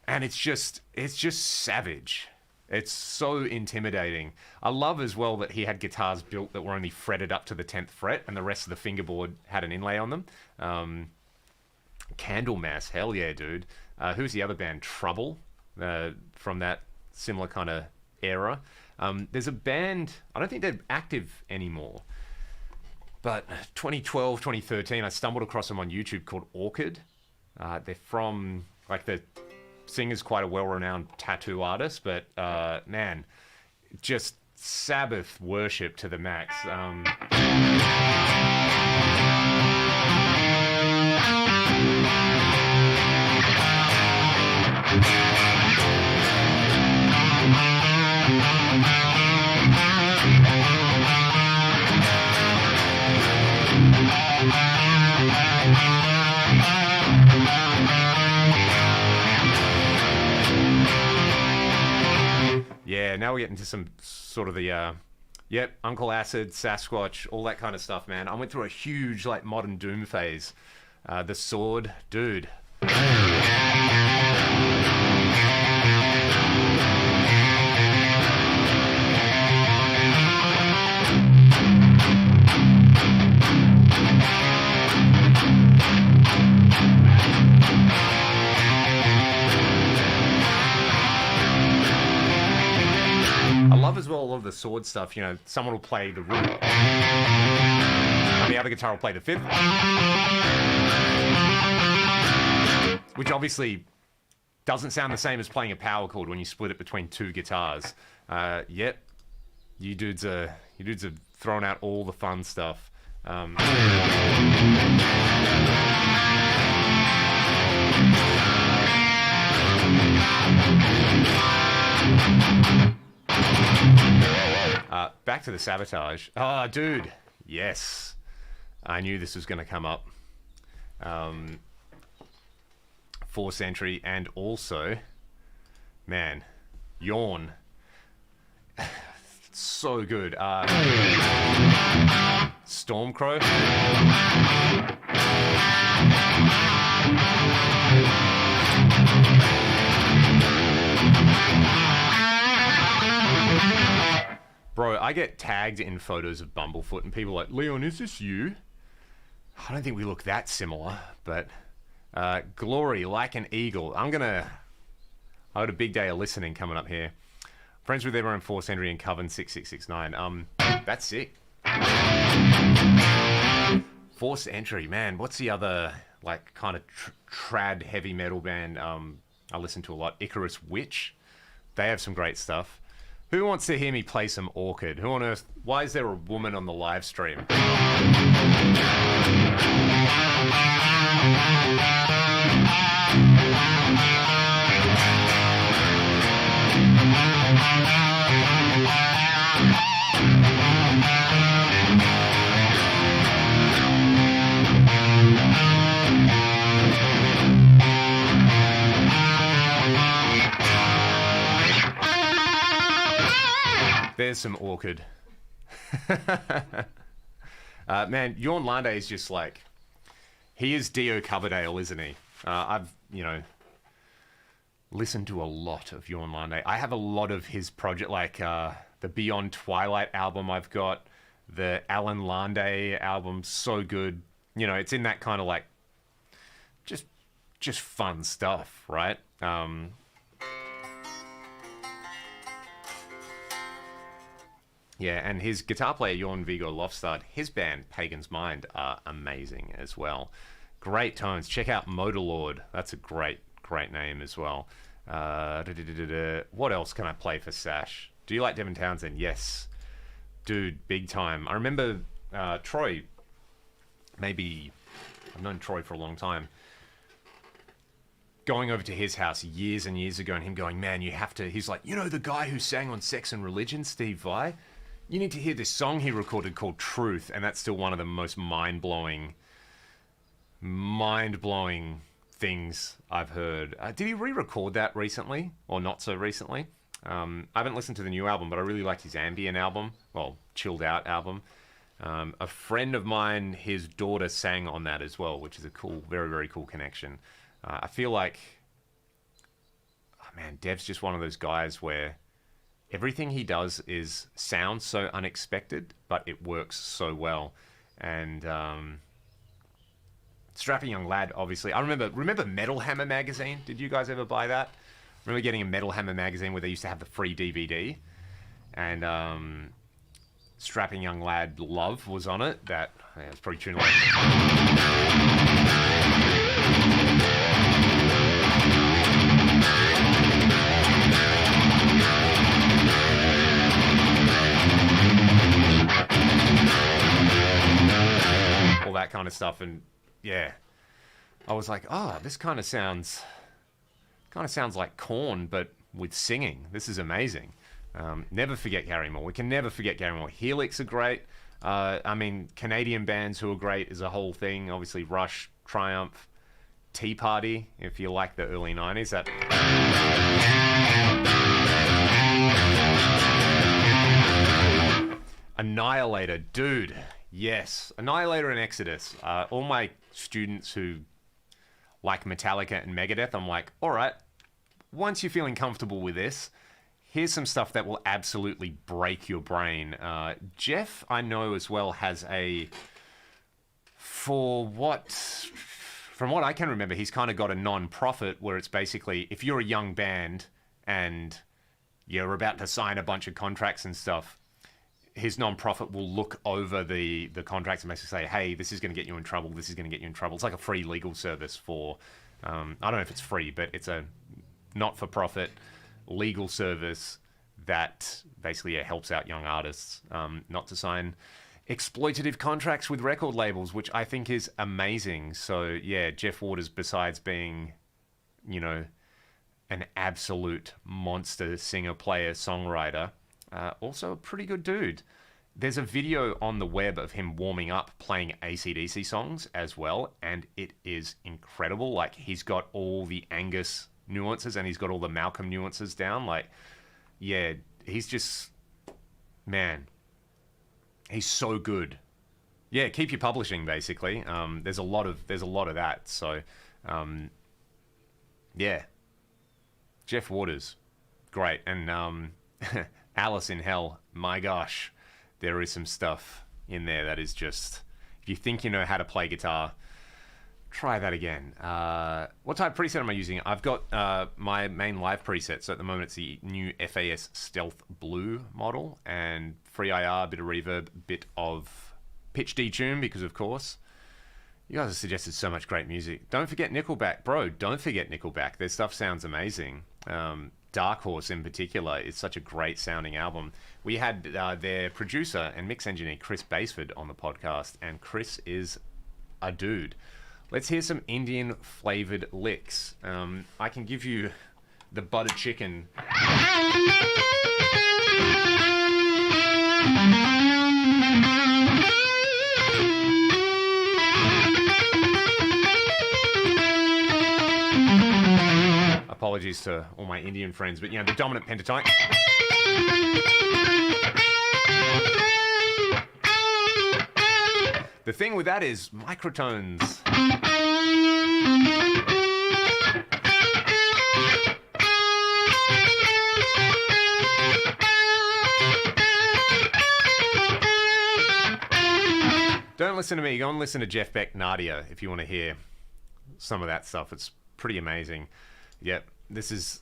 A: and it's just savage. It's so intimidating. I love as well that he had guitars built that were only fretted up to the 10th fret, and the rest of the fingerboard had an inlay on them. Candlemass, hell yeah, dude. Who's the other band? Trouble, from that similar kind of era. There's a band, I don't think they're active anymore, but 2012, 2013, I stumbled across them on YouTube called Orchid. They're from, like, the singer's quite a well-renowned tattoo artist, but man, just Sabbath worship to the max. Yeah, now we're getting to some sort of the, yep, Uncle Acid, Sasquatch, all that kind of stuff, man. I went through a huge, like, modern doom phase. The Sword, dude. As well, all of the Sword stuff, you know, someone will play the root and the other guitar will play the fifth, which obviously doesn't sound the same as playing a power chord when you split it between two guitars. Yep, you dudes are throwing out all the fun stuff. Back to the Sabotage. Oh, dude. Yes. I knew this was going to come up. Force Entry, and also, man, Yawn. So good. Stormcrow. Bro, I get tagged in photos of Bumblefoot and people are like, Leon, is this you? I don't think we look that similar, but Glory, Like an Eagle. I got a big day of listening coming up here. Friends with everyone, Force Entry and Coven 6669. That's sick. Force Entry, man. What's the other, like, kind of trad heavy metal band I listen to a lot? Icarus Witch. They have some great stuff. Who wants to hear me play some Orchid? Who on earth? Why is there a woman on the live stream? There's some Orchid. Man, Jorn Lande is just like, he is Dio Coverdale, isn't he? I've, listened to a lot of Jorn Lande. I have a lot of his project, like the Beyond Twilight album I've got, the Alan Lande album, so good. It's in that kind of like, just fun stuff, right? Yeah, and his guitar player, Jorn Viggo Lofstad, his band, Pagan's Mind, are amazing as well. Great tones. Check out Motorlord. That's a great name as well. What else can I play for Sash? Do you like Devin Townsend? Yes. Dude, big time. I remember Troy, maybe, I've known Troy for a long time, going over to his house years and years ago and him going, man, you have to, he's like, the guy who sang on Sex and Religion, Steve Vai? You need to hear this song he recorded called Truth, and that's still one of the most mind-blowing things I've heard. Did he re-record that recently, or not so recently? I haven't listened to the new album, but I really liked his ambient album, well, chilled out album. A friend of mine, his daughter sang on that as well, which is a cool, very, very cool connection. I feel like, man, Dev's just one of those guys where everything he does sounds so unexpected, but it works so well. And Strapping Young Lad, obviously. I remember Metal Hammer magazine. Did you guys ever buy that? I remember getting a Metal Hammer magazine where they used to have the free DVD. And Strapping Young Lad Love was on it. It's pretty tuned like. All that kind of stuff, and yeah, I was like, this kind of sounds like Korn, but with singing. This is amazing. Never forget Gary Moore. We can never forget Gary Moore. Helix are great. Canadian bands who are great is a whole thing. Obviously, Rush, Triumph, Tea Party, if you like the early 90s. That Annihilator, dude. Yes, Annihilator and Exodus. All my students who like Metallica and Megadeth, I'm like, all right, once you're feeling comfortable with this, here's some stuff that will absolutely break your brain. Jeff, I know as well, has from what I can remember, he's kind of got a non-profit where it's basically, if you're a young band and you're about to sign a bunch of contracts and stuff, his non-profit will look over the contracts and basically say, hey, this is going to get you in trouble, this is going to get you in trouble. It's like a free legal service for, I don't know if it's free, but it's a not-for-profit legal service that basically helps out young artists not to sign exploitative contracts with record labels, which I think is amazing. So yeah, Jeff Waters, besides being, you know, an absolute monster singer, player, songwriter, also a pretty good dude. There's a video on the web of him warming up playing AC/DC songs as well, and it is incredible. Like, he's got all the Angus nuances and he's got all the Malcolm nuances down. Like, yeah, he's just, man, he's so good. Yeah, keep your publishing, basically. There's a lot of that. So, yeah, Jeff Waters, great. And Alice in Hell, my gosh, there is some stuff in there that is just, if you think you know how to play guitar, try that again. What type of preset am I using? I've got my main live preset. So at the moment it's the new FAS Stealth Blue model, and free IR, bit of reverb, bit of pitch detune, because of course you guys have suggested so much great music. Don't forget Nickelback, bro. Don't forget Nickelback. Their stuff sounds amazing. Dark Horse in particular is such a great sounding album. We had their producer and mix engineer Chris Basford on the podcast, and Chris is a dude. Let's hear some Indian flavored licks. I can give you the butter chicken. Apologies to all my Indian friends, but you know, the dominant pentatonic. The thing with that is microtones. Don't listen to me. Go and listen to Jeff Beck Nadia if you want to hear some of that stuff. It's pretty amazing. Yep, this is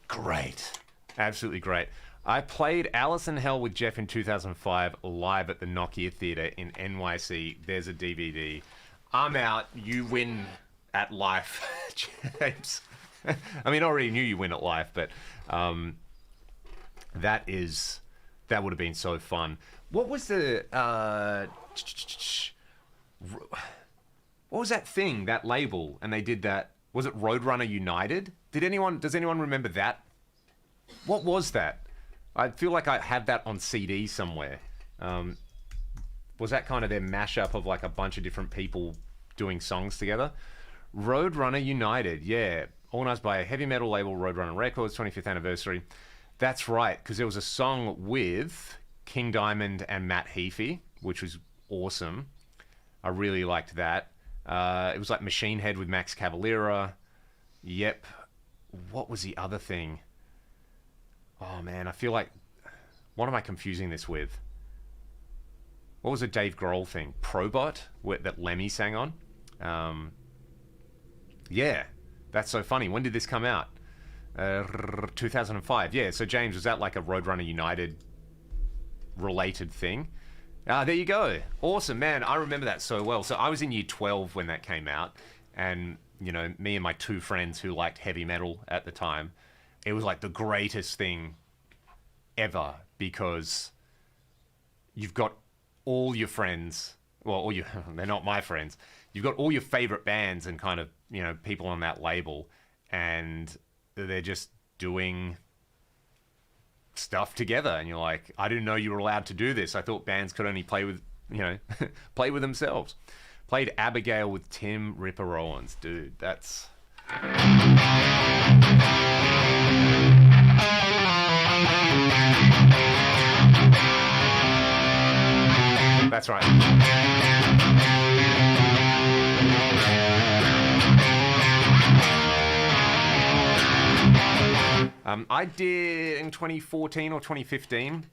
A: great. Absolutely great. I played Alice in Hell with Jeff in 2005 live at the Nokia Theatre in NYC. There's a DVD. I'm out. You win at life, James. I mean, I already knew you win at life, but that would have been so fun. What was the what was that thing, that label? And they did that. Was it Roadrunner United? Does anyone remember that? What was that? I feel like I had that on CD somewhere. Was that kind of their mashup of like a bunch of different people doing songs together? Roadrunner United, yeah. Organized by a heavy metal label, Roadrunner Records, 25th anniversary. That's right, because there was a song with King Diamond and Matt Heafy, which was awesome. I really liked that. It was like Machine Head with Max Cavalera. Yep. What was the other thing? Oh man, I feel like, what am I confusing this with? What was the Dave Grohl thing? Probot, that Lemmy sang on? Yeah, that's so funny. When did this come out? 2005. Yeah, so James, was that like a Roadrunner United related thing? There you go. Awesome, man. I remember that so well. So I was in year 12 when that came out, and you know, me and my two friends who liked heavy metal at the time, it was like the greatest thing ever, because you've got all your friends, well, they're not my friends, you've got all your favorite bands and kind of, you know, people on that label, and they're just doing stuff together, and you're like, I didn't know you were allowed to do this. I thought bands could only play with, you know, play with themselves. Played Abigail with Tim Ripper Rollins. Dude, that's... That's right. I did in 2014 or 2015,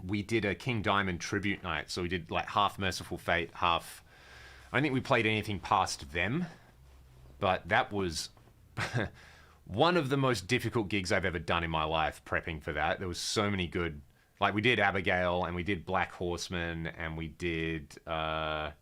A: we did a King Diamond tribute night. So we did like half Merciful Fate, half... I don't think we played anything past them, but that was one of the most difficult gigs I've ever done in my life, prepping for that. There was so many good... Like, we did Abigail, and we did Black Horseman, and we did... oh,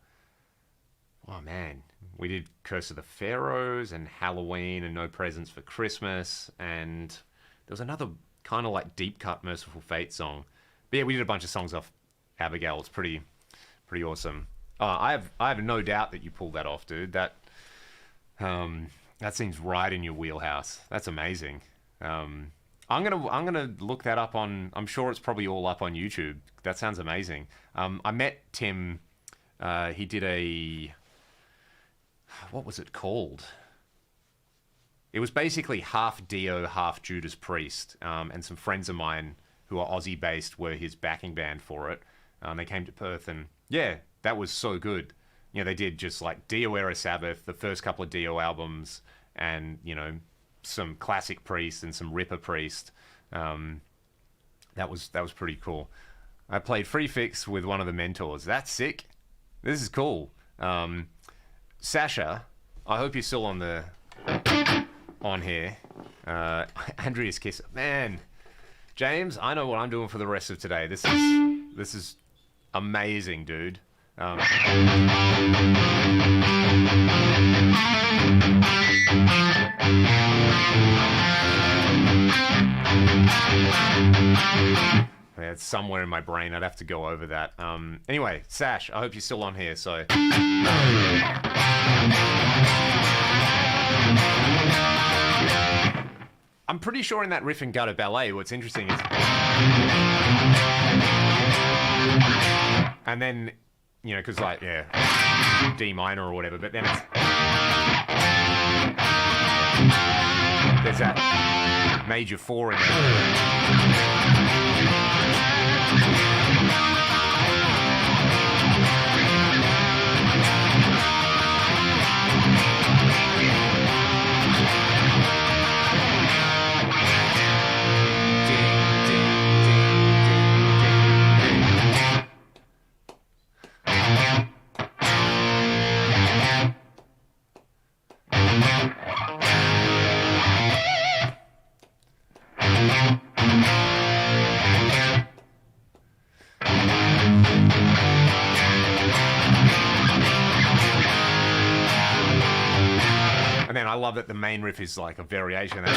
A: man. We did Curse of the Pharaohs, and Halloween, and No Presents for Christmas, and there was another kind of, like, deep-cut Merciful Fate song. But yeah, we did a bunch of songs off Abigail. It's pretty awesome. I have no doubt that you pulled that off, dude. That seems right in your wheelhouse. That's amazing. I'm gonna look that up on... I'm sure it's probably all up on YouTube. That sounds amazing. I met Tim. He did a... What was it called? It was basically half Dio, half Judas Priest. And some friends of mine who are Aussie-based were his backing band for it. They came to Perth, and yeah, that was so good. You know, they did just like Dio Era Sabbath, the first couple of Dio albums, and, you know, some classic Priest and some Ripper Priest. That was pretty cool. I played Free Fix with one of the mentors. That's sick. This is cool. Sasha, I hope you're still on here. Andrea's Kiss. Man, James, I know what I'm doing for the rest of today. This is amazing, dude. Yeah, it's somewhere in my brain. I'd have to go over that. Anyway, Sash, I hope you're still on here. So, I'm pretty sure in that riff and gutter ballet, what's interesting is, and then, you know, because like, yeah, D minor or whatever, but then it's, there's that major 4 in there. And then I love that the main riff is like a variation of that.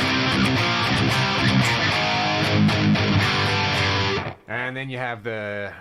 A: And then you have the...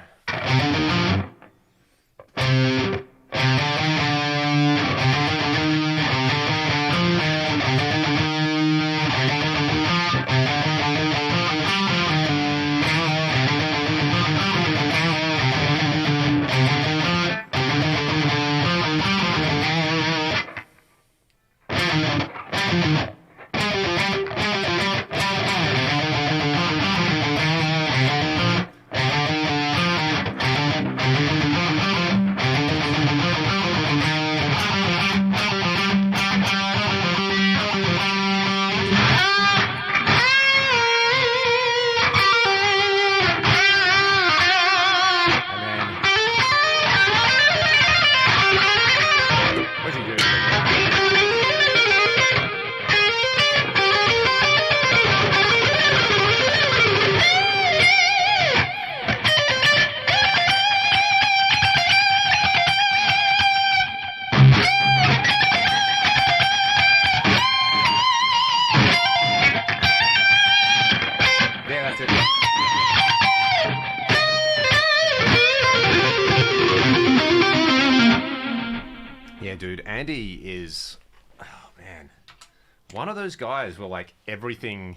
A: Andy is, oh man, one of those guys where like everything,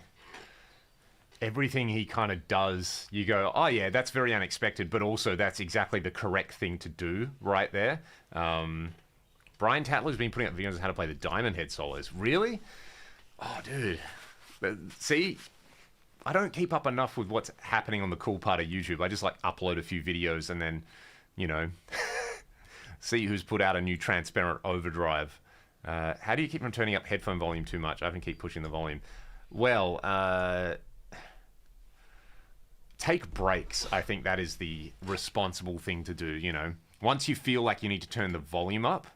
A: everything he kind of does, you go, oh yeah, that's very unexpected, but also that's exactly the correct thing to do right there. Brian Tatler's been putting up videos on how to play the Diamond Head solos. Really? Oh, dude. See, I don't keep up enough with what's happening on the cool part of YouTube. I just like upload a few videos and then, you know, see who's put out a new transparent overdrive. How do you keep from turning up headphone volume too much? I can keep pushing the volume. Well, take breaks. I think that is the responsible thing to do, you know. Once you feel like you need to turn the volume up,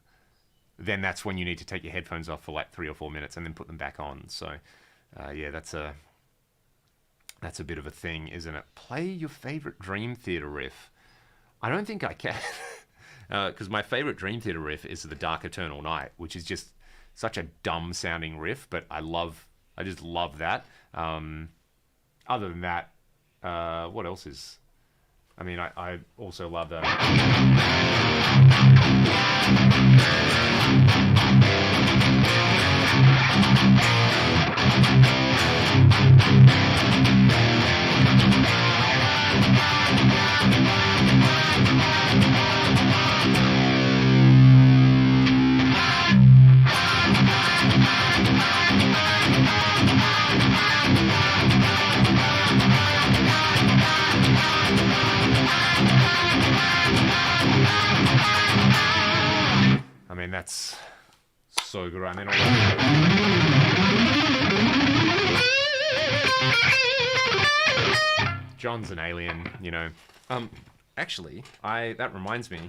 A: then that's when you need to take your headphones off for like 3 or 4 minutes and then put them back on. So, yeah, that's a bit of a thing, isn't it? Play your favorite Dream Theater riff. I don't think I can, because my favorite Dream Theater riff is the Dark Eternal Night, which is just such a dumb sounding riff, but I just love that. Other than that, what else is? I mean, I also love that. I mean, that's so good. I mean, John's an alien, you know. Actually, that reminds me.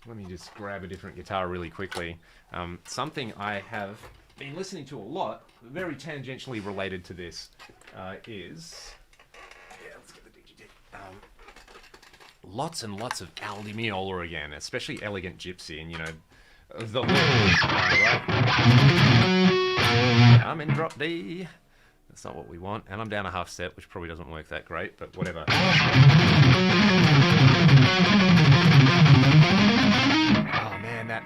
A: Let me just grab a different guitar really quickly. Something I have been listening to a lot, very tangentially related to this, is... Yeah, let's get the DGT. Lots and lots of Al Di Meola again, especially Elegant Gypsy, and, you know, the right? I'm in drop D. That's not what we want, and I'm down a half step, which probably doesn't work that great, but whatever. Oh man, that...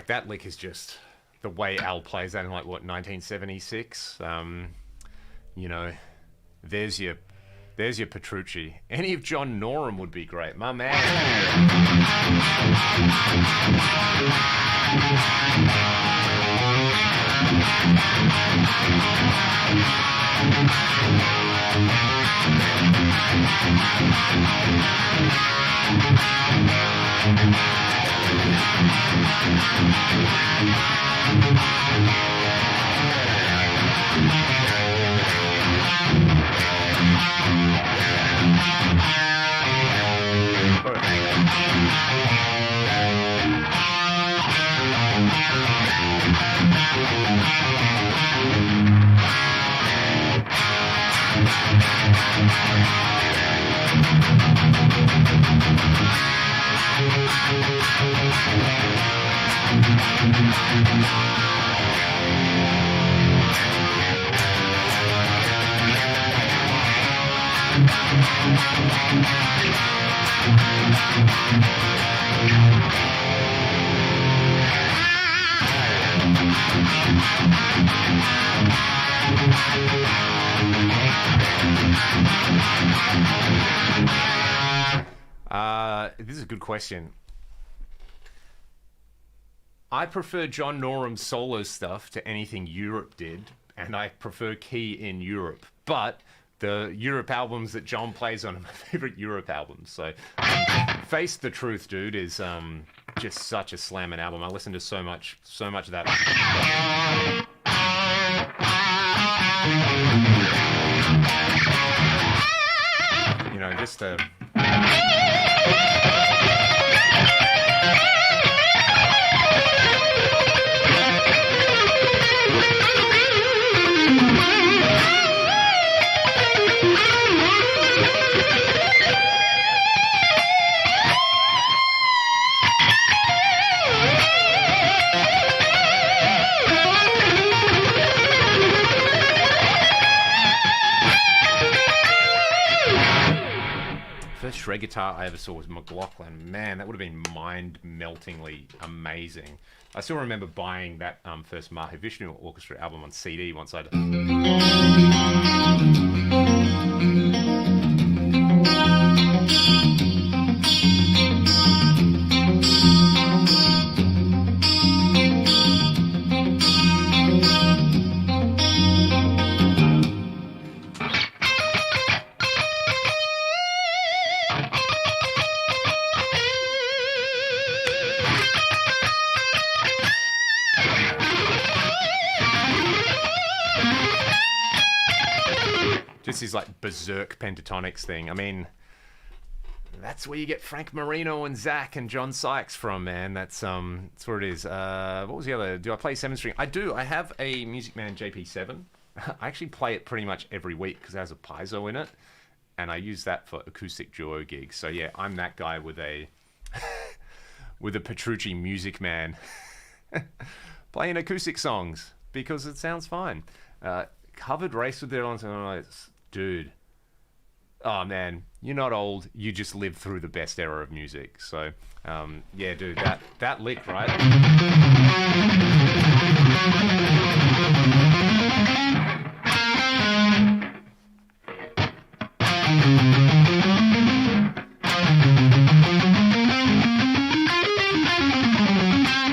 A: that lick is just the way Al plays that in, like, what, 1976? You know, there's your Petrucci. Any of John Norum would be great. My man. This is a good question. I prefer John Norum's solo stuff to anything Europe did, and I prefer Key in Europe. But the Europe albums that John plays on are my favorite Europe albums. So, Face the Truth, dude, is just such a slamming album. I listen to so much of that. You know, just shred guitar I ever saw was McLaughlin. Man, that would have been mind-meltingly amazing. I still remember buying that first Mahavishnu Orchestra album on CD once I'd... Just his like berserk pentatonics thing. I mean, that's where you get Frank Marino and Zach and John Sykes from, man. That's where it is. What was the other? Do I play 7-string? I do. I have a Music Man JP7. I actually play it pretty much every week because it has a piezo in it, and I use that for acoustic duo gigs. So yeah, I'm that guy with a with a Petrucci Music Man playing acoustic songs because it sounds fine. Covered Race with it on, dude. Oh man, you're not old. You just lived through the best era of music. So, yeah, dude, that lick, right?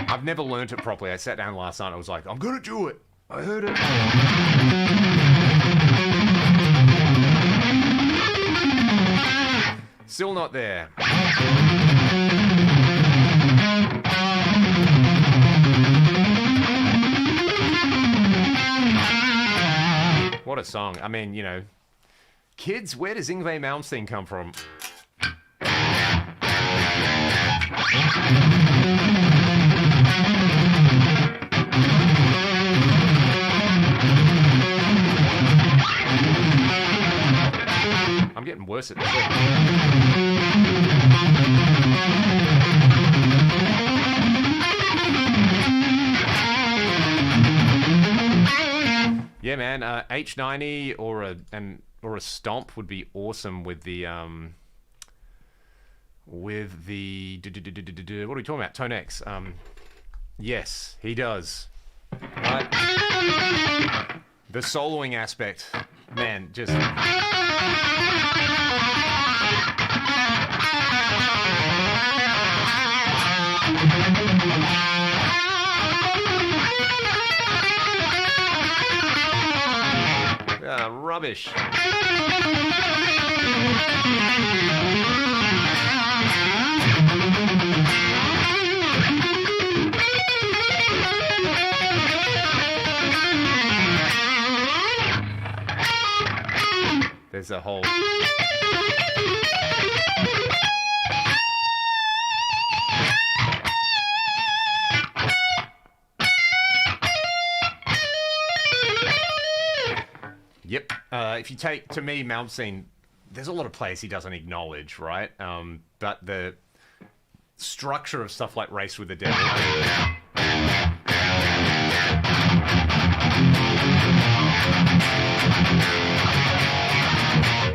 A: I've never learned it properly. I sat down last night and I was like, I'm gonna do it. I heard it. Still not there. What a song. I mean, you know, kids, where does Yngwie Malmsteen come from? I'm getting worse at this. Yeah, man. H90 or a stomp would be awesome with the what are we talking about? Tone X. Yes, he does. Right. The soloing aspect, man, just. Rubbish. There's a whole... Yep. If you take, to me, Malmsteen, there's a lot of players he doesn't acknowledge, right? But the structure of stuff like Race with the Devil...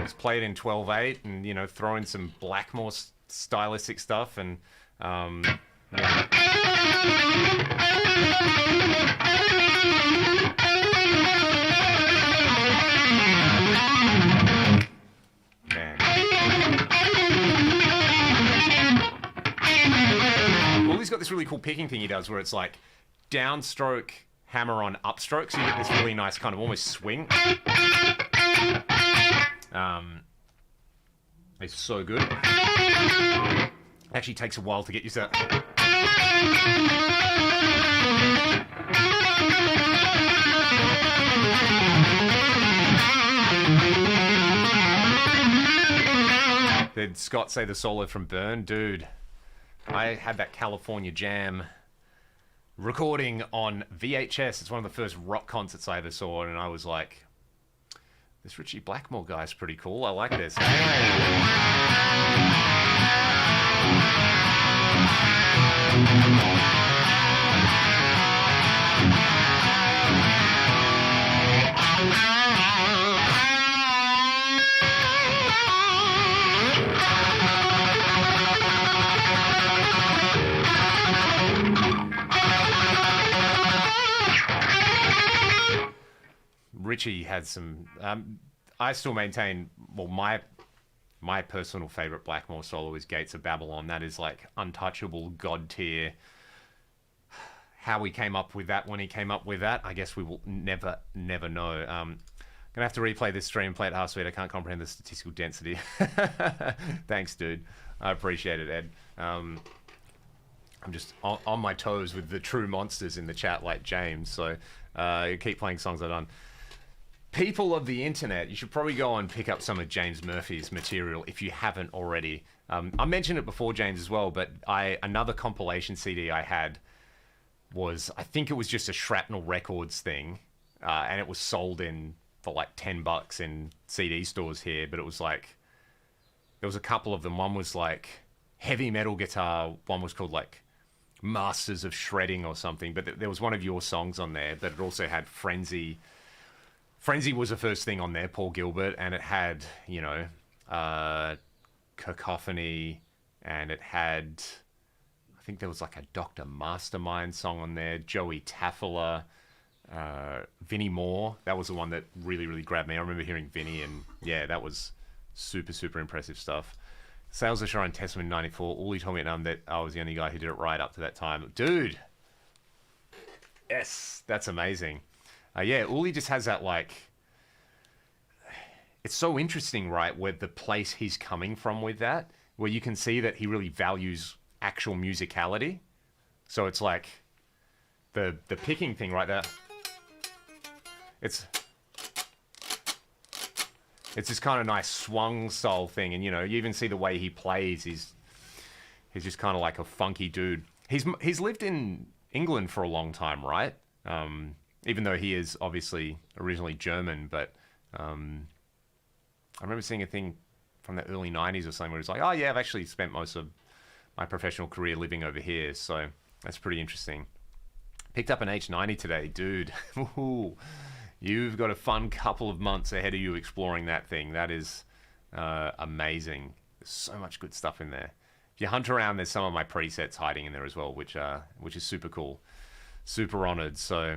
A: It's played in 12/8 and, you know, throw in some Blackmore stylistic stuff and... yeah. Well, he's got this really cool picking thing he does where it's like downstroke, hammer on upstroke, so you get this really nice kind of almost swing. It's so good. Actually takes a while to get used to that. Did Scott say the solo from Burn? Dude, I had that California Jam recording on VHS. It's one of the first rock concerts I ever saw, and I was like, this Richie Blackmore guy's pretty cool. I like this. Richie had some. I still maintain. Well, my personal favorite Blackmore solo is Gates of Babylon. That is like untouchable, god tier. How he came up with that when he came up with that, I guess we will never know. Gonna have to replay this stream, play it half speed. I can't comprehend the statistical density. Thanks, dude. I appreciate it, Ed. I'm just on my toes with the true monsters in the chat, like James. So keep playing songs I've done. People of the internet, you should probably go and pick up some of James Murphy's material if you haven't already. I mentioned it before, James, as well, but another compilation CD I had was, I think it was just a Shrapnel Records thing, and it was sold for like $10 in CD stores here, but it was like, there was a couple of them. One was like heavy metal guitar, one was called like Masters of Shredding or something, but there was one of your songs on there, but it also had Frenzy. Frenzy was the first thing on there, Paul Gilbert, and it had, you know, Cacophony, and it had, I think there was like a Dr. Mastermind song on there, Joey Taffela, Vinnie Moore. That was the one that really, really grabbed me. I remember hearing Vinnie, and yeah, that was super, super impressive stuff. Sales of Shrine Testament 94. Uli told me that I was the only guy who did it right up to that time. Dude! Yes, that's amazing. Yeah, Uli just has that, like... It's so interesting, right, where the place he's coming from with that, where you can see that he really values actual musicality. So it's like the picking thing right there. It's this kind of nice swung style thing, and you know, you even see the way he plays. He's just kind of like a funky dude. He's lived in England for a long time, right? Even though he is obviously originally German, but I remember seeing a thing from the early 90s or something where it's like, oh yeah, I've actually spent most of my professional career living over here, so that's pretty interesting. Picked up an H90 today, dude. Ooh, you've got a fun couple of months ahead of you exploring that thing. That is amazing. There's so much good stuff in there. If you hunt around, there's some of my presets hiding in there as well, which is super cool. Super honored. So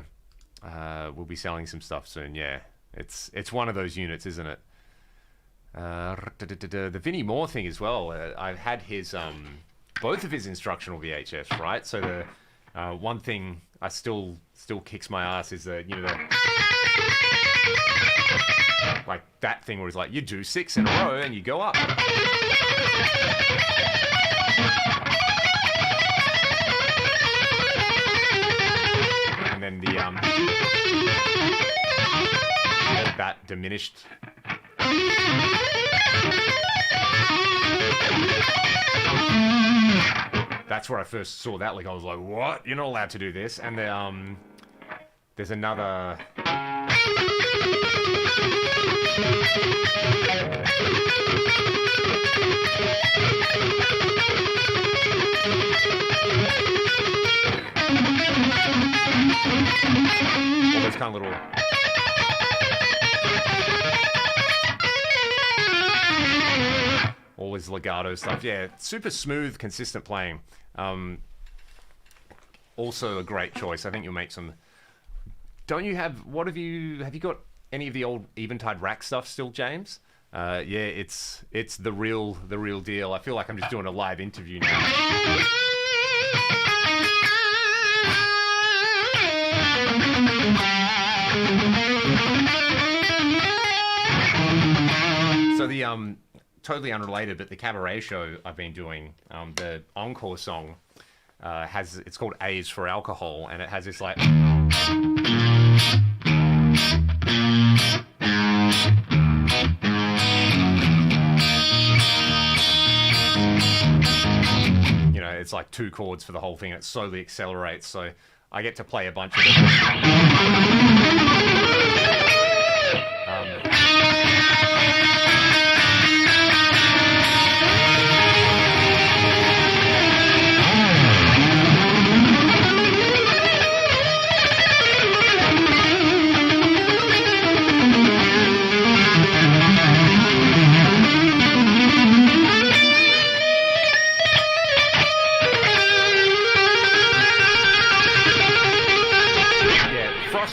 A: we'll be selling some stuff soon. Yeah, it's one of those units, isn't it? The Vinnie Moore thing as well. I've had his both of his instructional VHFs, right? So the one thing I still kicks my ass is the, you know, like that thing where it's like you do 6 in a row and you go up. And then the that diminished. That's where I first saw that. Like I was like, "What? You're not allowed to do this." And there's another. All those kind of little. All his legato stuff. Yeah, super smooth, consistent playing. Also a great choice. I think you'll make some... Don't you have... Have you got any of the old Eventide rack stuff still, James? Yeah, it's the real deal. I feel like I'm just doing a live interview now. So the totally unrelated, but the cabaret show I've been doing, the encore song it's called A is for Alcohol, and it has this like. You know, it's like 2 chords for the whole thing. It slowly accelerates, so I get to play a bunch of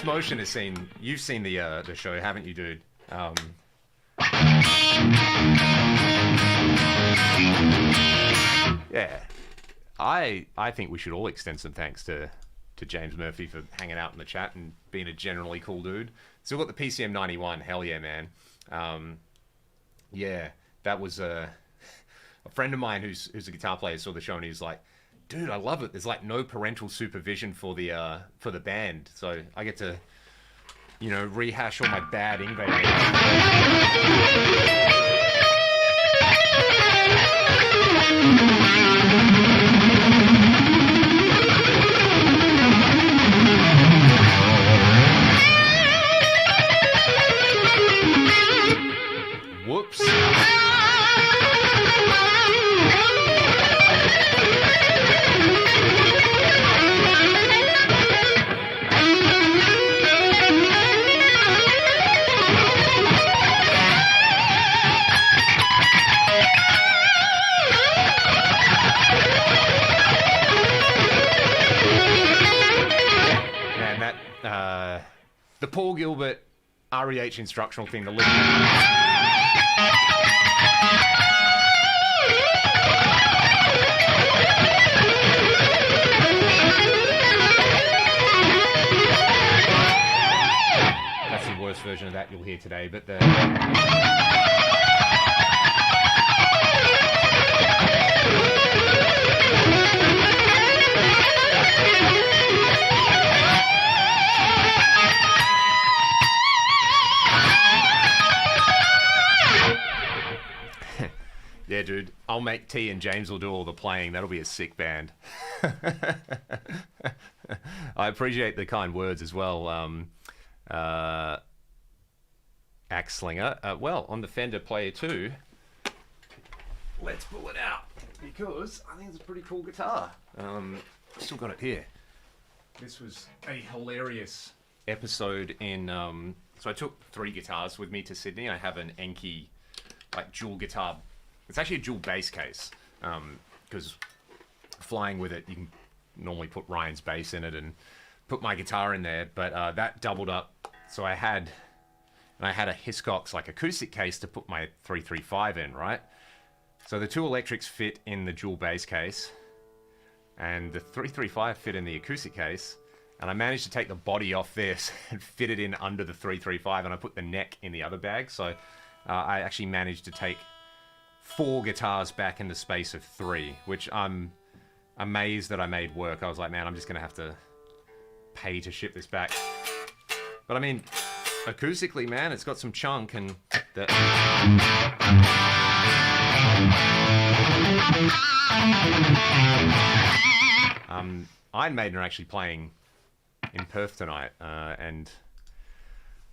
A: Motion is you've seen the show, haven't you, dude? Yeah, I think we should all extend some thanks to James Murphy for hanging out in the chat and being a generally cool dude. Still got the PCM 91, hell yeah, man. Yeah, that was a friend of mine who's a guitar player saw the show and he's like, dude, I love it. There's like no parental supervision for the band, so I get to, you know, rehash all my bad Ingve. Whoops. Man, that the Paul Gilbert REH instructional thing, the little worst version of that you'll hear today, but the yeah, dude, I'll make T and James will do all the playing. That'll be a sick band. I appreciate the kind words as well. Axe Slinger. Well, on the Fender Player 2, let's pull it out because I think it's a pretty cool guitar. Still got it here. This was a hilarious episode in. So I took 3 guitars with me to Sydney. I have an Enki, like dual guitar. It's actually a dual bass case because flying with it, you can normally put Ryan's bass in it and put my guitar in there, but that doubled up. So I had a Hiscox like acoustic case to put my 335 in, right? So the 2 electrics fit in the dual bass case, and the 335 fit in the acoustic case, and I managed to take the body off this and fit it in under the 335, and I put the neck in the other bag. So I actually managed to take 4 guitars back in the space of 3, which I'm amazed that I made work. I was like, man, I'm just gonna have to pay to ship this back. But I mean, acoustically, man, it's got some chunk, and the Iron Maiden are actually playing in Perth tonight, and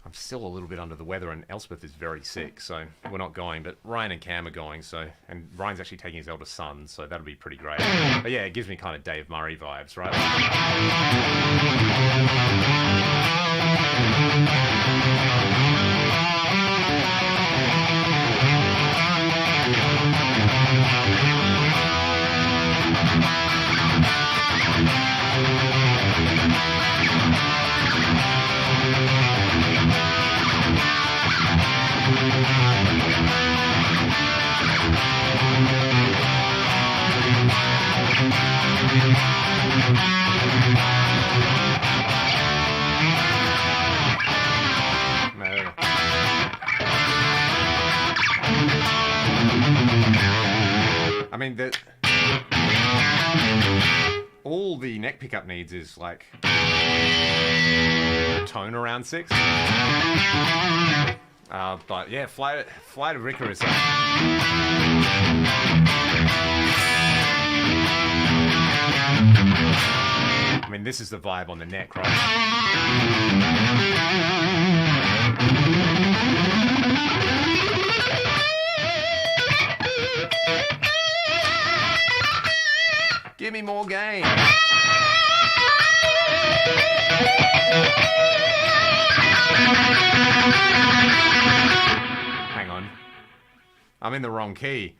A: I'm still a little bit under the weather, and Elspeth is very sick, so we're not going, but Ryan and Cam are going, so, and Ryan's actually taking his eldest son, so that'll be pretty great. But yeah, it gives me kind of Dave Murray vibes, right? I mean, all the neck pickup needs is like a tone around 6. But yeah, Flight of Icarus. I mean, this is the vibe on the neck, right? Give me more gain. Hang on. I'm in the wrong key.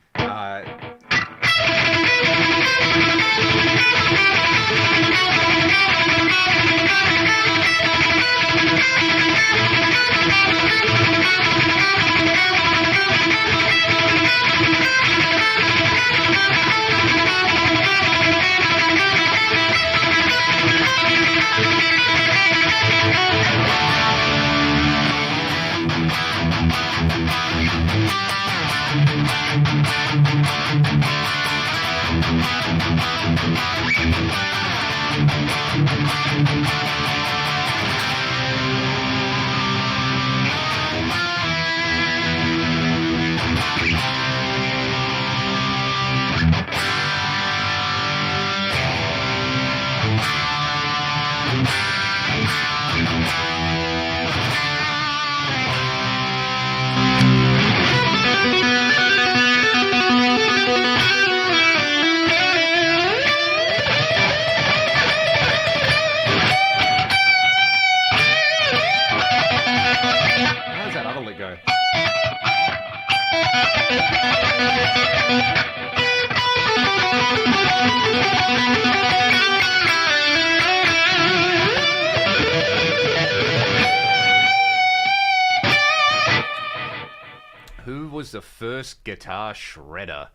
A: How's that other lick go? Who was the first guitar shredder?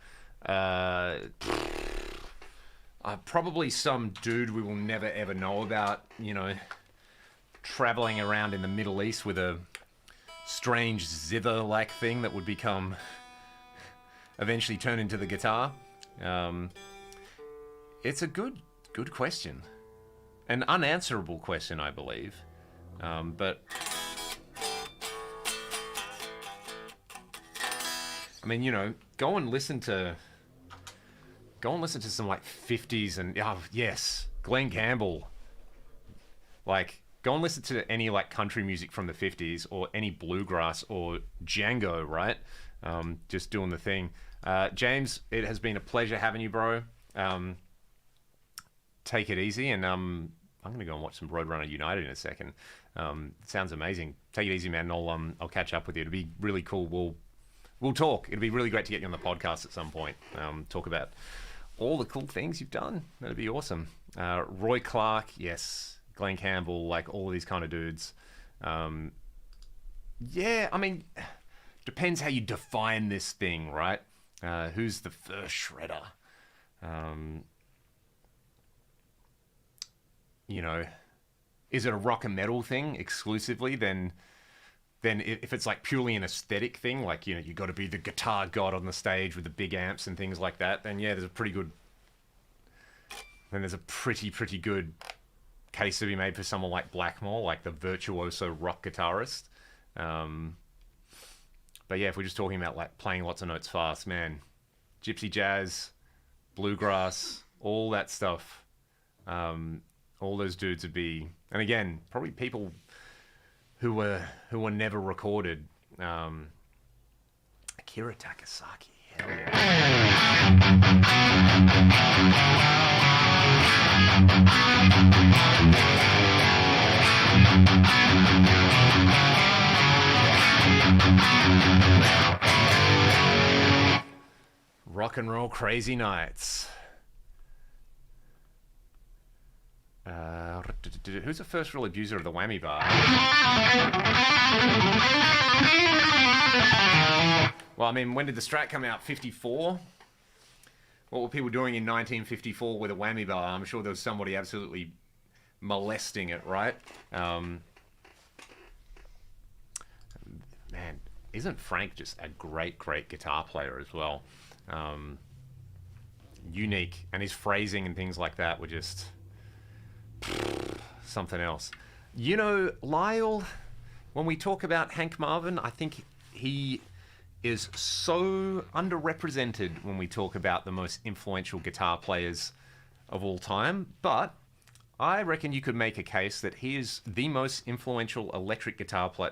A: Probably some dude we will never ever know about, you know, traveling around in the Middle East with a strange zither-like thing that would become eventually turn into the guitar. It's a good question, an unanswerable question, I believe. But I mean, you know, go and listen to some like 50s and yes, Glenn Campbell. Like, go and listen to any like country music from the 50s or any bluegrass or Django, right? Just doing the thing. James, it has been a pleasure having you, bro. Take it easy, and I'm going to go and watch some Roadrunner United in a second. It sounds amazing. Take it easy, man. I'll catch up with you. It'll be really cool. We'll talk. It'd be really great to get you on the podcast at some point. Talk about all the cool things you've done. That'd be awesome. Roy Clark, yes. Glenn Campbell, like all of these kind of dudes. Yeah, I mean, depends how you define this thing, right? Who's the first shredder? You know, is it a rock and metal thing exclusively? Then if it's like purely an aesthetic thing, like, you know, you got to be the guitar god on the stage with the big amps and things like that, then yeah, there's a pretty good case to be made for someone like Blackmore, like the virtuoso rock guitarist. But yeah, if we're just talking about like playing lots of notes fast, man, gypsy jazz, bluegrass, all that stuff, all those dudes would be, and again, probably people who were never recorded. Akira Takasaki, hell yeah. Rock and roll crazy nights. Who's the first real abuser of the whammy bar? Well, I mean, when did the Strat come out? 54? What were people doing in 1954 with a whammy bar? I'm sure there was somebody absolutely molesting it, right? Man, isn't Frank just a great guitar player as well? Unique, and his phrasing and things like that were just something else. You know, Lyle, when we talk about Hank Marvin, I think he is so underrepresented when we talk about the most influential guitar players of all time, but I reckon you could make a case that he is the most influential electric guitar player.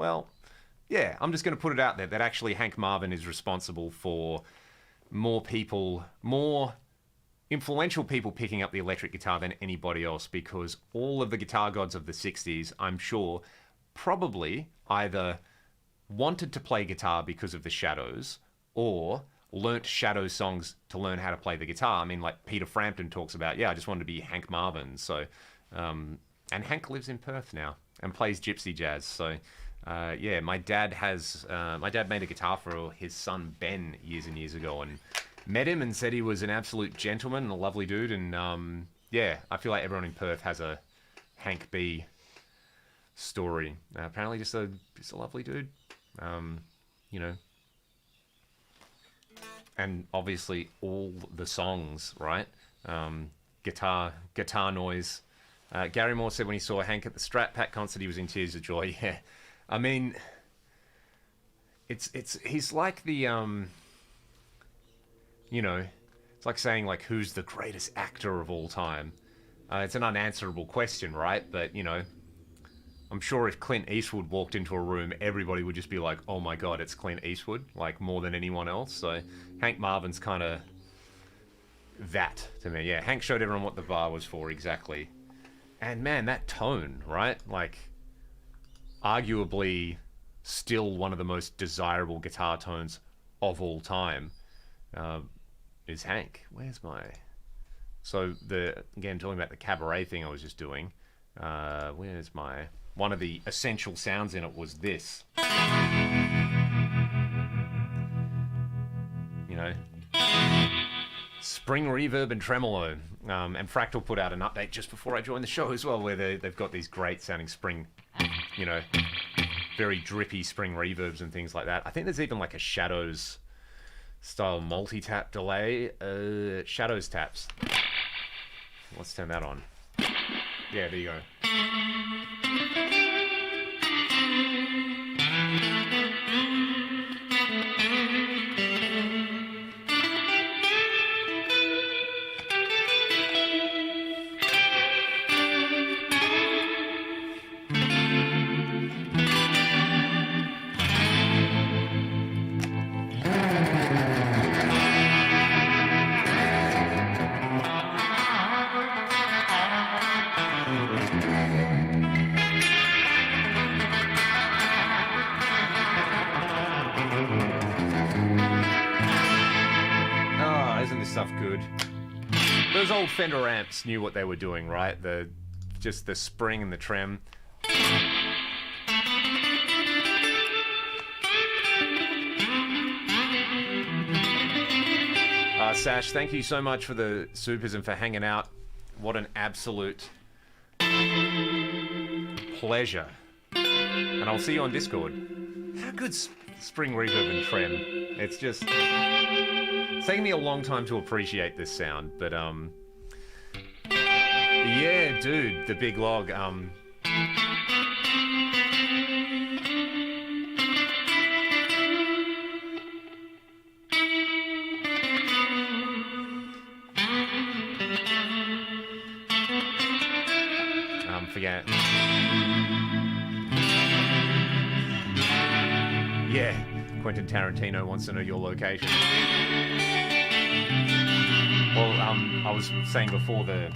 A: I'm just going to put it out there that actually Hank Marvin is responsible for more influential people picking up the electric guitar than anybody else, because all of the guitar gods of the 60s, I'm sure, probably either wanted to play guitar because of the Shadows or learnt Shadow songs to learn how to play the guitar. I mean, like Peter Frampton talks about, I just wanted to be Hank Marvin. So, and Hank lives in Perth now and plays gypsy jazz. So, my dad made a guitar for his son Ben years and years ago, and met him and said he was an absolute gentleman and a lovely dude. And I feel like everyone in Perth has a Hank B story. Apparently just a lovely dude. You know, and obviously all the songs, right? Guitar noise. Gary Moore said when he saw Hank at the Strat Pack concert, he was in tears of joy. Yeah, I mean, he's like the you know, it's like saying like who's the greatest actor of all time. It's an unanswerable question, right? But you know, I'm sure if Clint Eastwood walked into a room, everybody would just be like, "Oh my God, it's Clint Eastwood!" Like more than anyone else. So Hank Marvin's kind of that to me. Yeah, Hank showed everyone what the bar was for exactly. And man, that tone, right? Like, arguably still one of the most desirable guitar tones of all time is Hank. Where's my... So, again, talking about the cabaret thing I was just doing, where's my... One of the essential sounds in it was this. You know... Spring reverb and tremolo, and Fractal put out an update just before I joined the show as well, where they've got these great sounding spring, you know, very drippy spring reverbs and things like that. I think there's even like a Shadows style multi-tap delay, Shadows taps. Let's turn that on. Yeah, there you go. Those old Fender amps knew what they were doing, right? Just the spring and the trem. Sash, thank you so much for the supers and for hanging out. What an absolute pleasure. And I'll see you on Discord. How good's spring reverb and trem? It's just... It's taken me a long time to appreciate this sound, but yeah, dude, the big log. Forget. Yeah, Quentin Tarantino wants to know your location. Well, I was saying before the...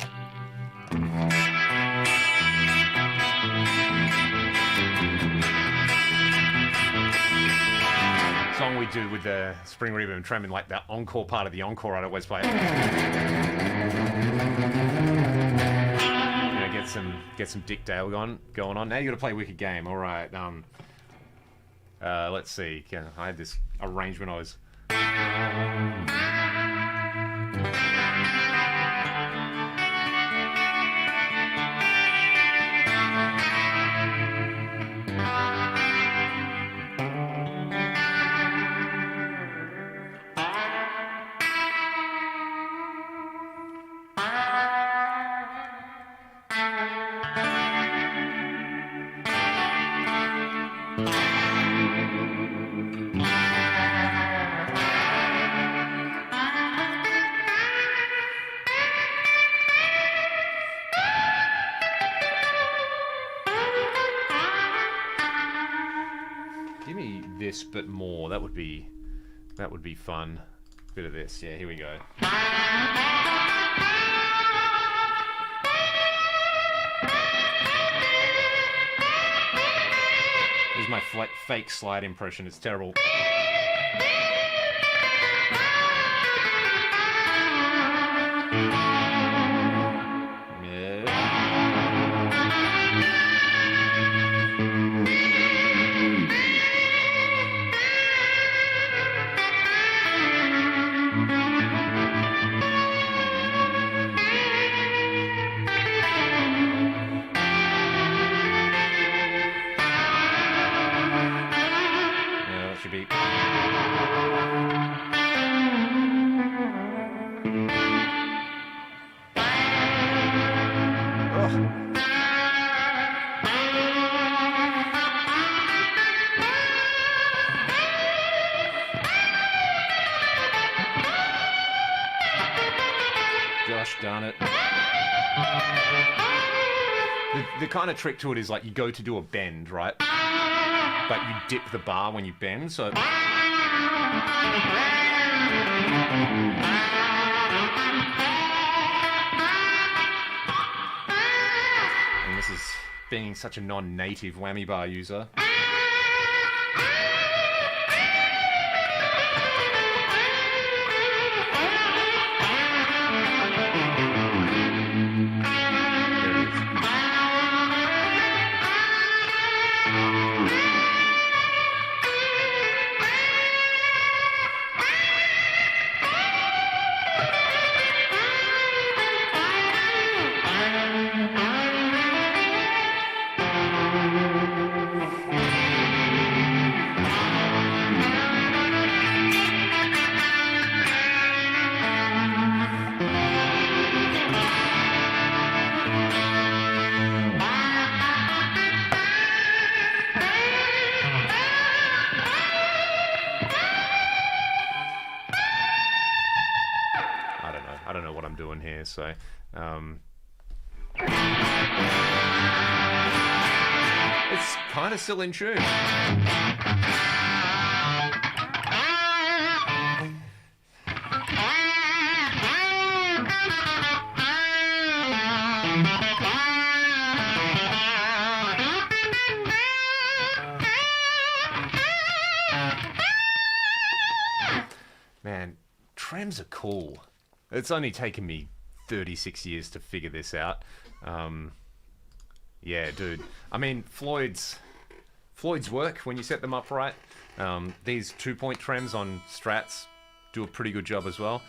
A: song we do with the spring reverb and trem, and like the encore part of the encore I'd always play. You know, get some Dick Dale going on. Now you got to play Wicked Game. All right. Let's see. I had this arrangement I was... but more. That would be fun. Bit of this. Yeah, here we go. This is my fake slide impression. It's terrible. Gosh darn it. The kind of trick to it is like you go to do a bend, right? But you dip the bar when you bend, so... And this is being such a non-native whammy bar user. I don't know what I'm doing here, so it's kind of still in tune. Man, trems are cool. It's only taken me 36 years to figure this out. Yeah, dude. I mean, Floyd's work when you set them up right. These 2-point trems on Strats do a pretty good job as well.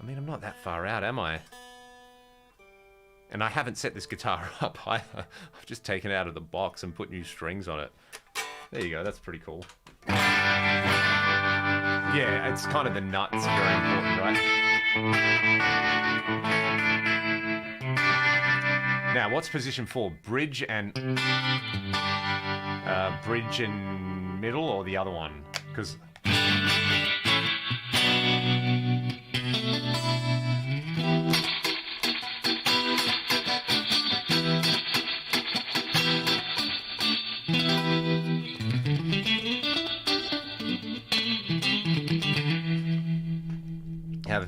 A: I mean, I'm not that far out, am I? And I haven't set this guitar up either. I've just taken it out of the box and put new strings on it. There you go, that's pretty cool. Yeah, it's kind of the nuts, very important, right? Now, what's position 4? Bridge and middle, or the other one? Because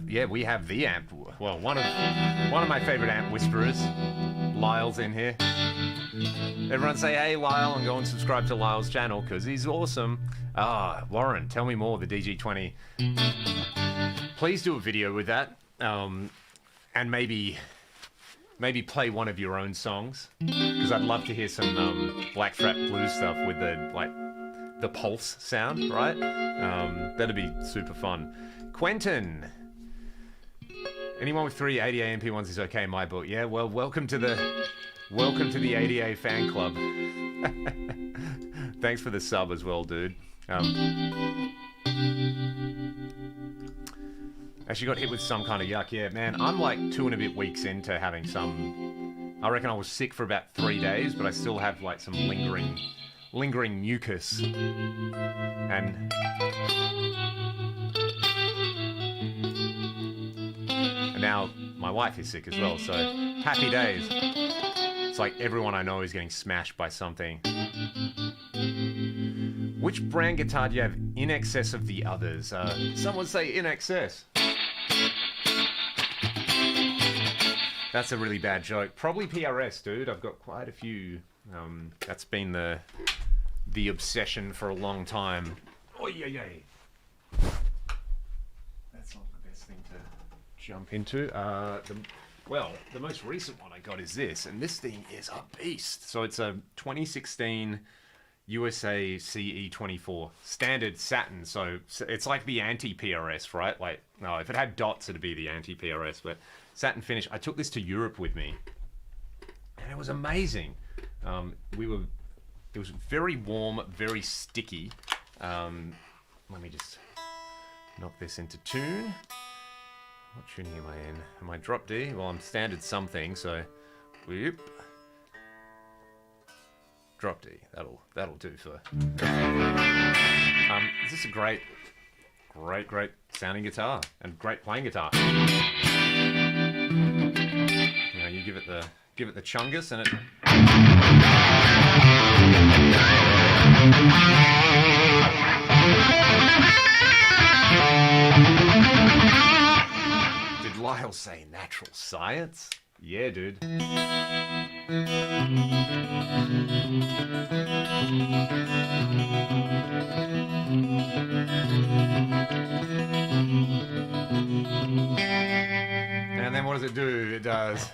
A: yeah, we have the amp. Well, one of my favorite amp whisperers, Lyle's in here. Everyone say, hey, Lyle, and go and subscribe to Lyle's channel, because he's awesome. Warren, tell me more, the DG20. Please do a video with that, and maybe play one of your own songs, because I'd love to hear some Black Strat blues stuff with the pulse sound, right? That'd be super fun. Quentin. Anyone with 3 ADA MP1s is okay in my book. Yeah, well, welcome to the ADA fan club. Thanks for the sub as well, dude. Actually got hit with some kind of yuck. Yeah, man, I'm like 2 and a bit weeks into having some... I reckon I was sick for about 3 days, but I still have like some lingering mucus. And now my wife is sick as well, so happy days. It's like everyone I know is getting smashed by something. Which brand guitar do you have in excess of the others? Someone say in excess. That's a really bad joke. Probably PRS, dude. I've got quite a few. That's been the obsession for a long time. Oh yeah. That's not the best thing to jump into. The most recent one I got is this, and this thing is a beast. So it's a 2016 USA CE24 standard satin. So it's like the anti-PRS, right? Like, no, if it had dots, it'd be the anti-PRS, but satin finish. I took this to Europe with me, and it was amazing. It was very warm, very sticky. Let me just knock this into tune. What tuning am I in? Am I drop D? Well, I'm standard something, so whoop. Drop D. That'll do for. Is this a great sounding guitar and great playing guitar? give it the chungus, and it. Did Lyle say natural science? Yeah, dude. And then what does it do? It does.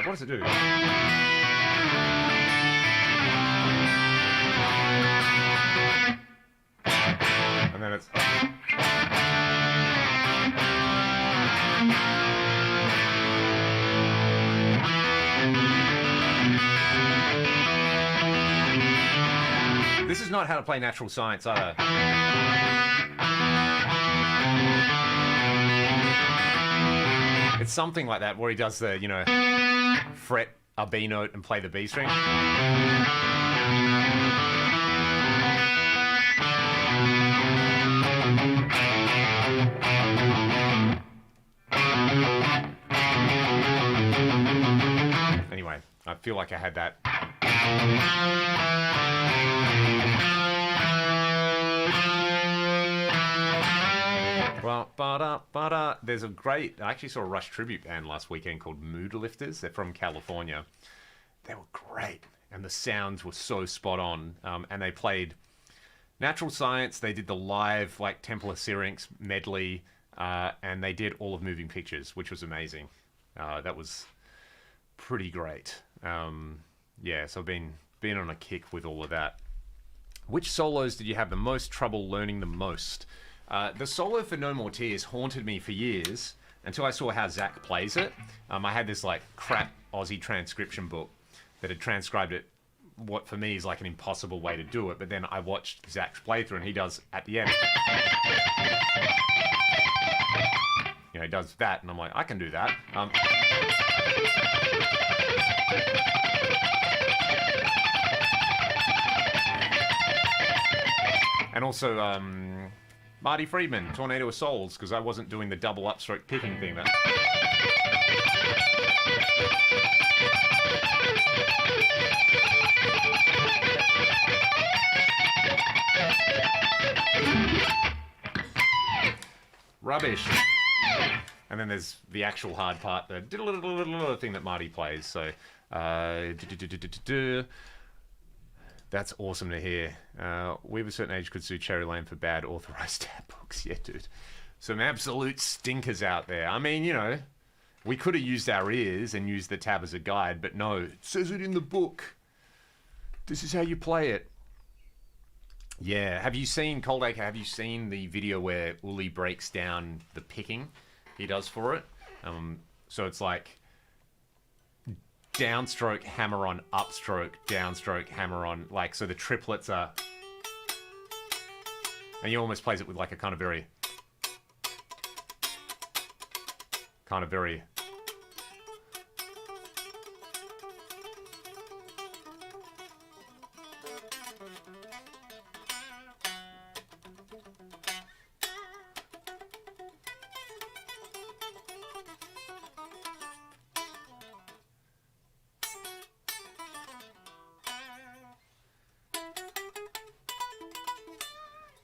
A: What does it do? And then it's... This is not how to play natural science either. It's something like that, where he does the, you know, fret a B note and play the B string. Anyway, I feel like I had that. There's a great... I actually saw a Rush tribute band last weekend called Mood Lifters. They're from California. They were great. And the sounds were so spot on. And they played Natural Science. They did the live, like, Temple of Syrinx medley. And they did all of Moving Pictures, which was amazing. That was pretty great. Yeah, so I've been on a kick with all of that. Which solos did you have the most trouble learning the most? The solo for No More Tears haunted me for years until I saw how Zach plays it. I had this like crap Aussie transcription book that had transcribed it, what for me is like an impossible way to do it, but then I watched Zach's playthrough and he does at the end. You know, he does that and I'm like, I can do that. And also, Marty Friedman, Tornado of Souls, because I wasn't doing the double upstroke picking thing. That. Rubbish. And then there's the actual hard part, the thing that Marty plays. So, that's awesome to hear. We of a certain age could sue Cherry Lane for bad authorized tab books. Yeah, dude. Some absolute stinkers out there. I mean, you know, we could have used our ears and used the tab as a guide, but no, it says it in the book. This is how you play it. Yeah. Have you seen, Coldacre, have you seen the video where Uli breaks down the picking he does for it? So it's like downstroke, hammer on, upstroke, downstroke, hammer on. Like, so the triplets are... And he almost plays it with like a kind of very...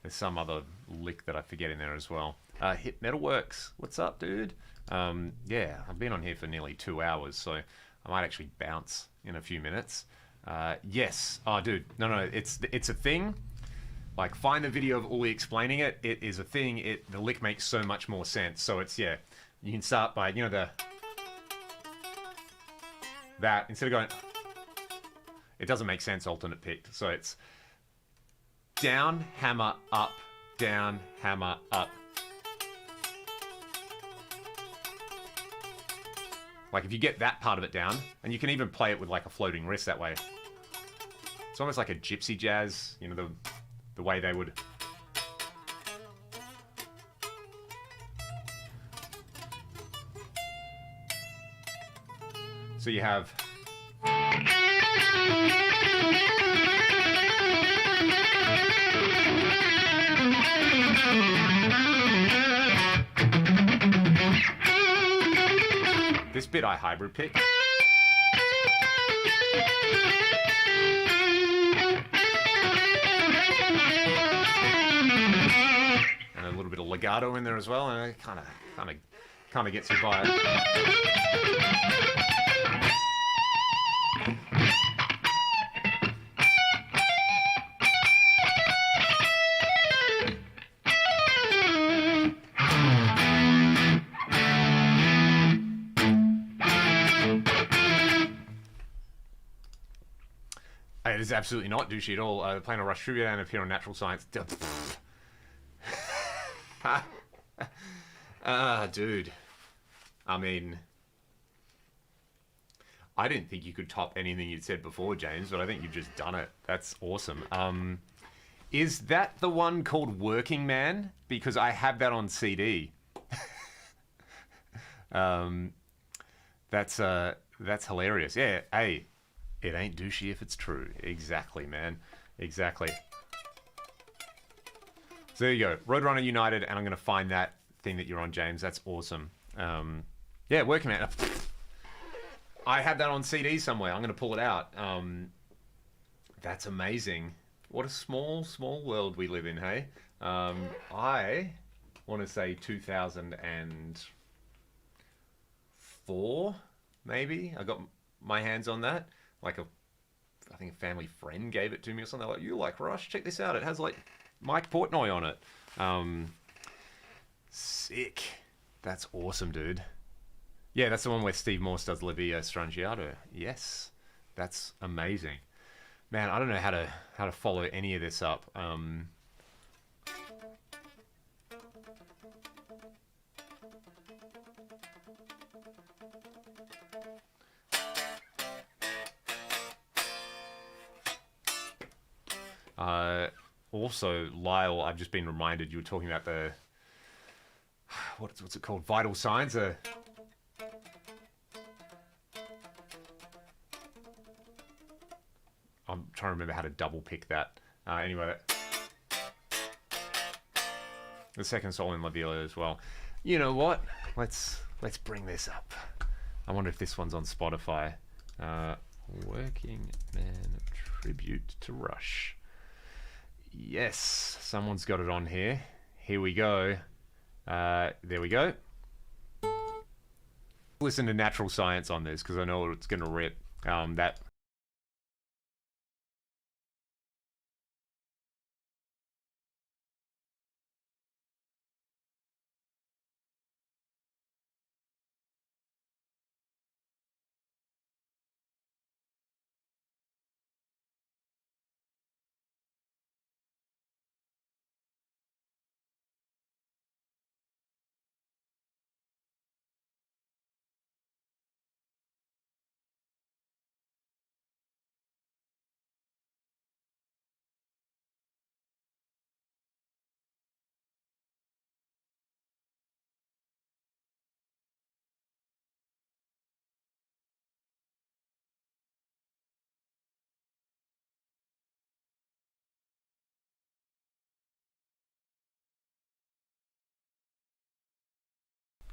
A: There's some other lick that I forget in there as well. Hit Metalworks. What's up, dude? Yeah, I've been on here for nearly 2 hours, so I might actually bounce in a few minutes. Yes. Oh, dude. No. It's a thing. Like, find the video of Uli explaining it. It is a thing. The lick makes so much more sense. So it's, yeah. You can start by, you know, that. Instead of going... It doesn't make sense alternate picked. So it's... Down, hammer, up, down, hammer, up. Like if you get that part of it down, and you can even play it with like a floating wrist that way. It's almost like a gypsy jazz, you know, the way they would. So you have. This bit I hybrid pick. And a little bit of legato in there as well, and it kind of gets you by it. It is absolutely not douchey at all. Playing a Rush tribute and appear on Natural Science. Dude. I mean, I didn't think you could top anything you'd said before, James, but I think you've just done it. That's awesome. Is that the one called Working Man? Because I have that on CD. That's hilarious. Yeah, hey. It ain't douchey if it's true. Exactly, man. Exactly. So there you go. Roadrunner United, and I'm going to find that thing that you're on, James. That's awesome. Yeah, Working Man. I have that on CD somewhere. I'm going to pull it out. That's amazing. What a small, small world we live in, hey? I want to say 2004, maybe. I got my hands on that. Like I think a family friend gave it to me or something. They're like, you like Rush? Check this out. It has like Mike Portnoy on it. Sick. That's awesome, dude. Yeah, that's the one where Steve Morse does La Via Strangiato. Yes, that's amazing. Man, I don't know how to follow any of this up. Also, Lyle, I've just been reminded you were talking about the what's it called? Vital signs. I'm trying to remember how to double pick that. Anyway, the second solo in La Villa as well. You know what? Let's bring this up. I wonder if this one's on Spotify. Working Man Tribute to Rush. Yes, someone's got it on here. Here we go. There we go. Listen to Natural Science on this because I know it's going to rip. That.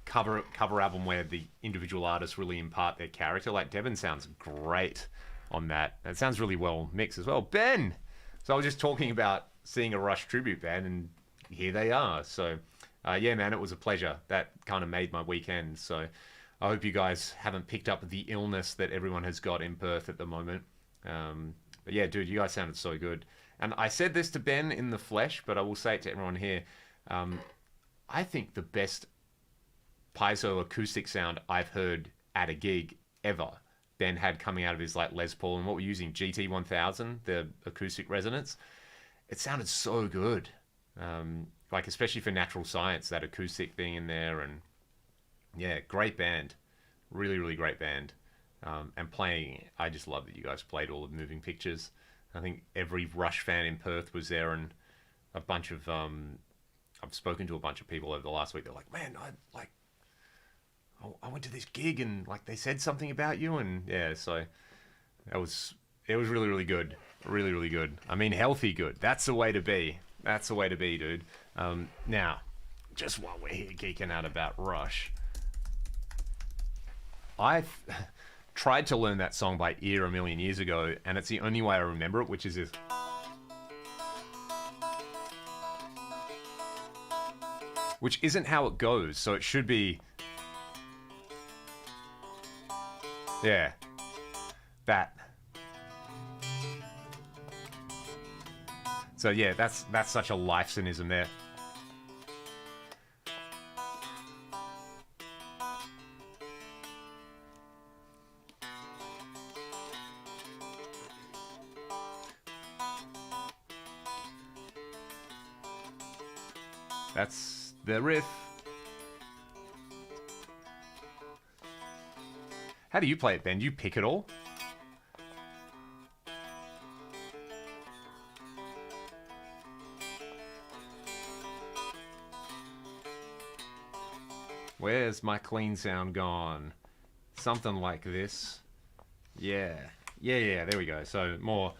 A: Cover album where the individual artists really impart their character. Like Devin sounds great on that. That sounds really well mixed as well. Ben! So I was just talking about seeing a Rush tribute band and here they are. So yeah, man, it was a pleasure. That kind of made my weekend. So I hope you guys haven't picked up the illness that everyone has got in Perth at the moment. But yeah, dude, you guys sounded so good. And I said this to Ben in the flesh, but I will say it to everyone here. I think the best piezo acoustic sound I've heard at a gig ever Ben had coming out of his like Les Paul and what we're using, GT1000, the acoustic resonance. It sounded so good. Like especially for Natural Science, that acoustic thing in there, and yeah, great band. Really, really great band. And playing, I just love that you guys played all of Moving Pictures. I think every Rush fan in Perth was there, and a bunch of I've spoken to a bunch of people over the last week. They're like, man, I went to this gig and like they said something about you, and yeah, so it was really, really good. Really, really good. I mean, healthy good. That's the way to be. That's the way to be, dude. Now, just while we're here geeking out about Rush, I've tried to learn that song by ear a million years ago, and it's the only way I remember it, which is this. Which isn't how it goes, so it should be... Yeah. That. So yeah, that's such a life cynicism there. That's the riff. How do you play it, Ben? Do you pick it all? Where's my clean sound gone? Something like this. Yeah. Yeah, there we go. So more...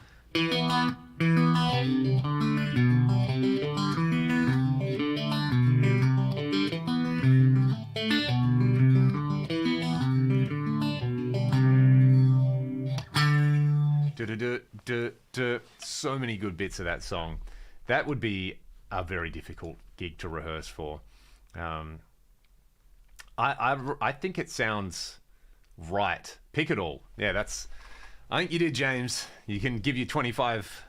A: So many good bits of that song. That would be a very difficult gig to rehearse for. I think it sounds right. Pick it all. Yeah, that's... I think you did, James. You can give you 25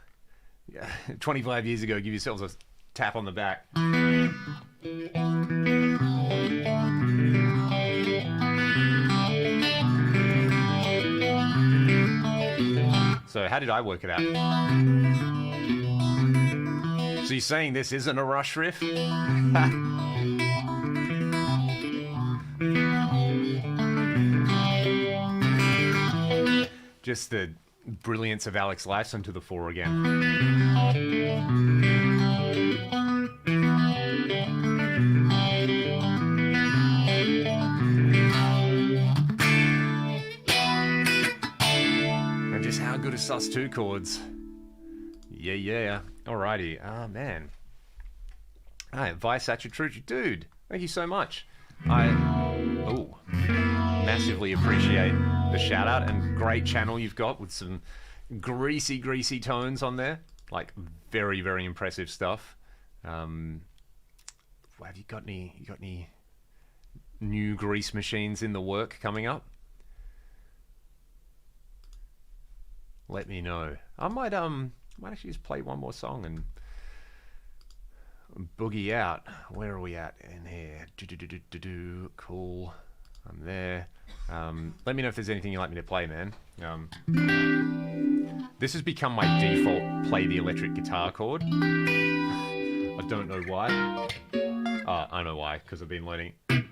A: years ago, give yourselves a tap on the back. So how did I work it out? So you're saying this isn't a Rush riff? Just the brilliance of Alex Lifeson to the fore again. And just how good are sus2 chords? Yeah. Alrighty. Man. Alright, Vice Atchitrucci. Dude, thank you so much. Massively appreciate the shout out, and great channel you've got with some greasy tones on there. Like very, very impressive stuff. Have you got any new grease machines in the work coming up? Let me know. I might actually just play one more song and boogie out. Where are we at in here? Cool. I'm there. Let me know if there's anything you'd like me to play, man. This has become my default play the electric guitar chord. I don't know why. I know why, because I've been learning. I'm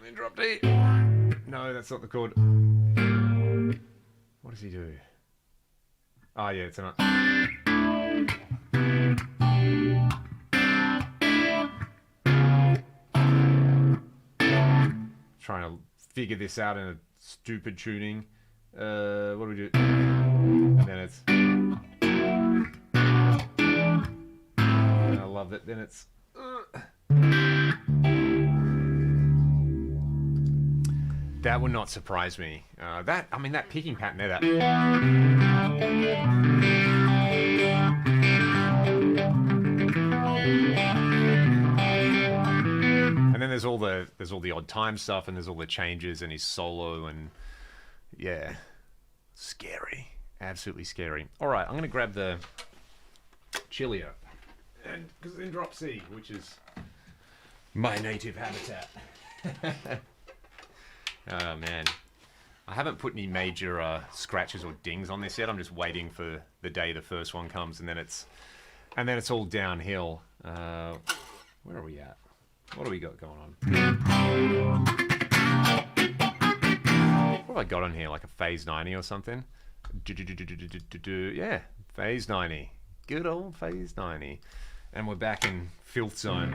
A: in drop D. No, that's not the chord. What does he do? Oh yeah, it's not. Trying to figure this out in a stupid tuning. What do we do? And then it's... I love it. Then it's... That would not surprise me. That picking pattern there, that... And then there's all the odd time stuff, and there's all the changes and his solo, and yeah, scary, absolutely scary. All right, I'm gonna grab the Chilio, and because it's in drop C, which is my native habitat. Oh man, I haven't put any major scratches or dings on this yet. I'm just waiting for the day the first one comes, and then it's all downhill. Where are we at? What do we got going on? What have I got on here? Like a Phase 90 or something? Yeah, Phase 90. Good old Phase 90. And we're back in Filth Zone.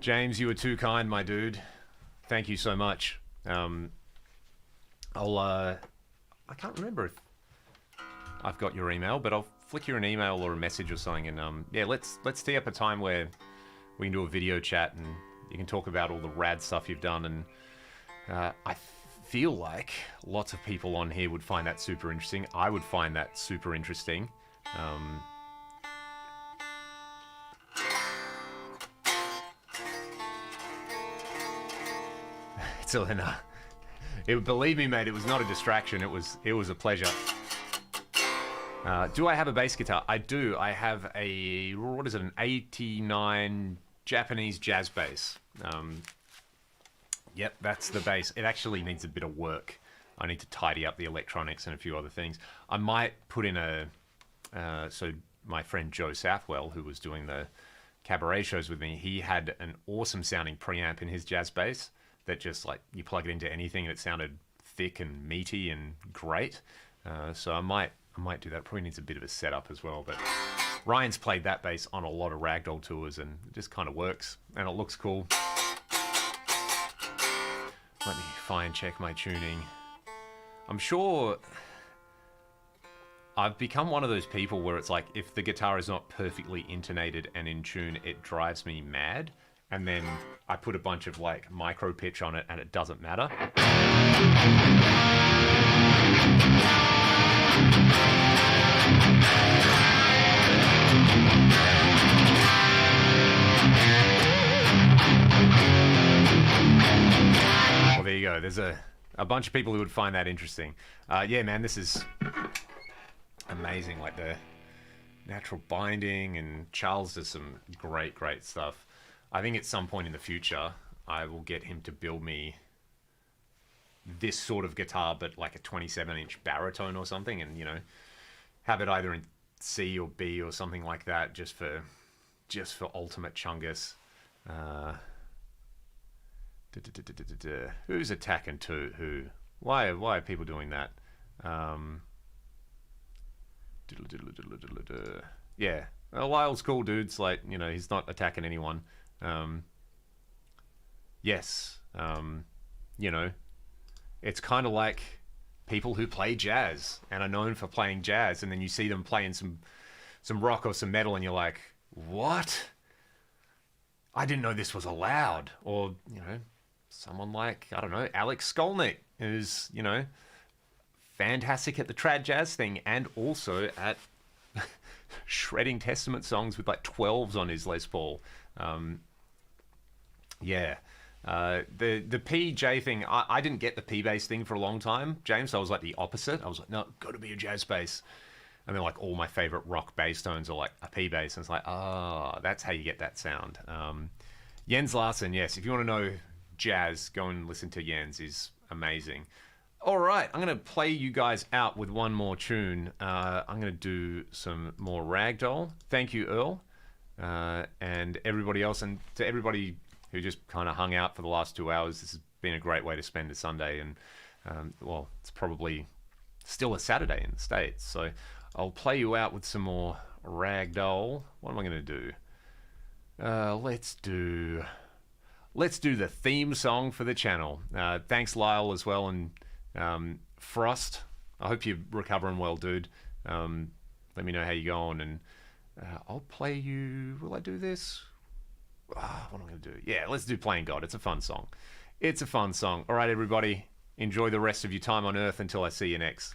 A: James, you were too kind, my dude. Thank you so much. I can't remember if I've got your email, but I'll flick you an email or a message or something, and yeah, let's tee up a time where we can do a video chat and you can talk about all the rad stuff you've done. And I feel like lots of people on here would find that super interesting. I would find that super interesting. It's Elena. Believe me, mate, it was not a distraction. It was a pleasure. Do I have a bass guitar? I do. I have an 89 Japanese jazz bass. Yep, that's the bass. It actually needs a bit of work. I need to tidy up the electronics and a few other things. I might put in so my friend Joe Southwell, who was doing the cabaret shows with me, he had an awesome sounding preamp in his jazz bass that just, like, you plug it into anything and it sounded thick and meaty and great. So I might do that. Probably needs a bit of a setup as well, but Ryan's played that bass on a lot of ragdoll tours and it just kind of works and it looks cool. Let me fine check my tuning. I'm sure I've become one of those people where it's like, if the guitar is not perfectly intonated and in tune, it drives me mad. And then I put a bunch of, like, micro pitch on it and it doesn't matter. Well, there you go. There's a bunch of people who would find that interesting. Yeah, man, this is amazing. Like, the natural binding, and Charles does some great stuff. I think at some point in the future, I will get him to build me this sort of guitar, but like a 27-inch baritone or something, and, you know, have it either in C or B or something like that, just for ultimate chungus. Who's attacking to who? Why are people doing that? Yeah, well, Lyle's cool, dudes. Like, you know, he's not attacking anyone. Yes, you know, it's kind of like people who play jazz and are known for playing jazz, and then you see them playing some rock or some metal and you're like, what? I didn't know this was allowed. Or, you know, someone like, I don't know, Alex Skolnick, who's, you know, fantastic at the trad jazz thing and also at shredding Testament songs with like 12s on his Les Paul. Yeah. The PJ thing, I didn't get the P bass thing for a long time, James. I was like the opposite. I was like, no, got to be a jazz bass. And then, like, all my favorite rock bass tones are like a P bass, and it's like, that's how you get that sound. Jens Larsen, yes, if you want to know jazz, go and listen to Jens. He's amazing. All right, I'm going to play you guys out with one more tune. I'm going to do some more ragdoll. Thank you, Earl, and everybody else, and to everybody who just kind of hung out for the last 2 hours. This has been a great way to spend a Sunday, and well, it's probably still a Saturday in the States. So I'll play you out with some more ragdoll. What am I going to do? Let's do the theme song for the channel. Thanks, Lyle, as well, and Frost. I hope you're recovering well, dude. Let me know how you're going, and I'll play you. Will I do this? What am I going to do? Yeah, let's do Playing God. It's a fun song. It's a fun song. All right, everybody. Enjoy the rest of your time on Earth until I see you next.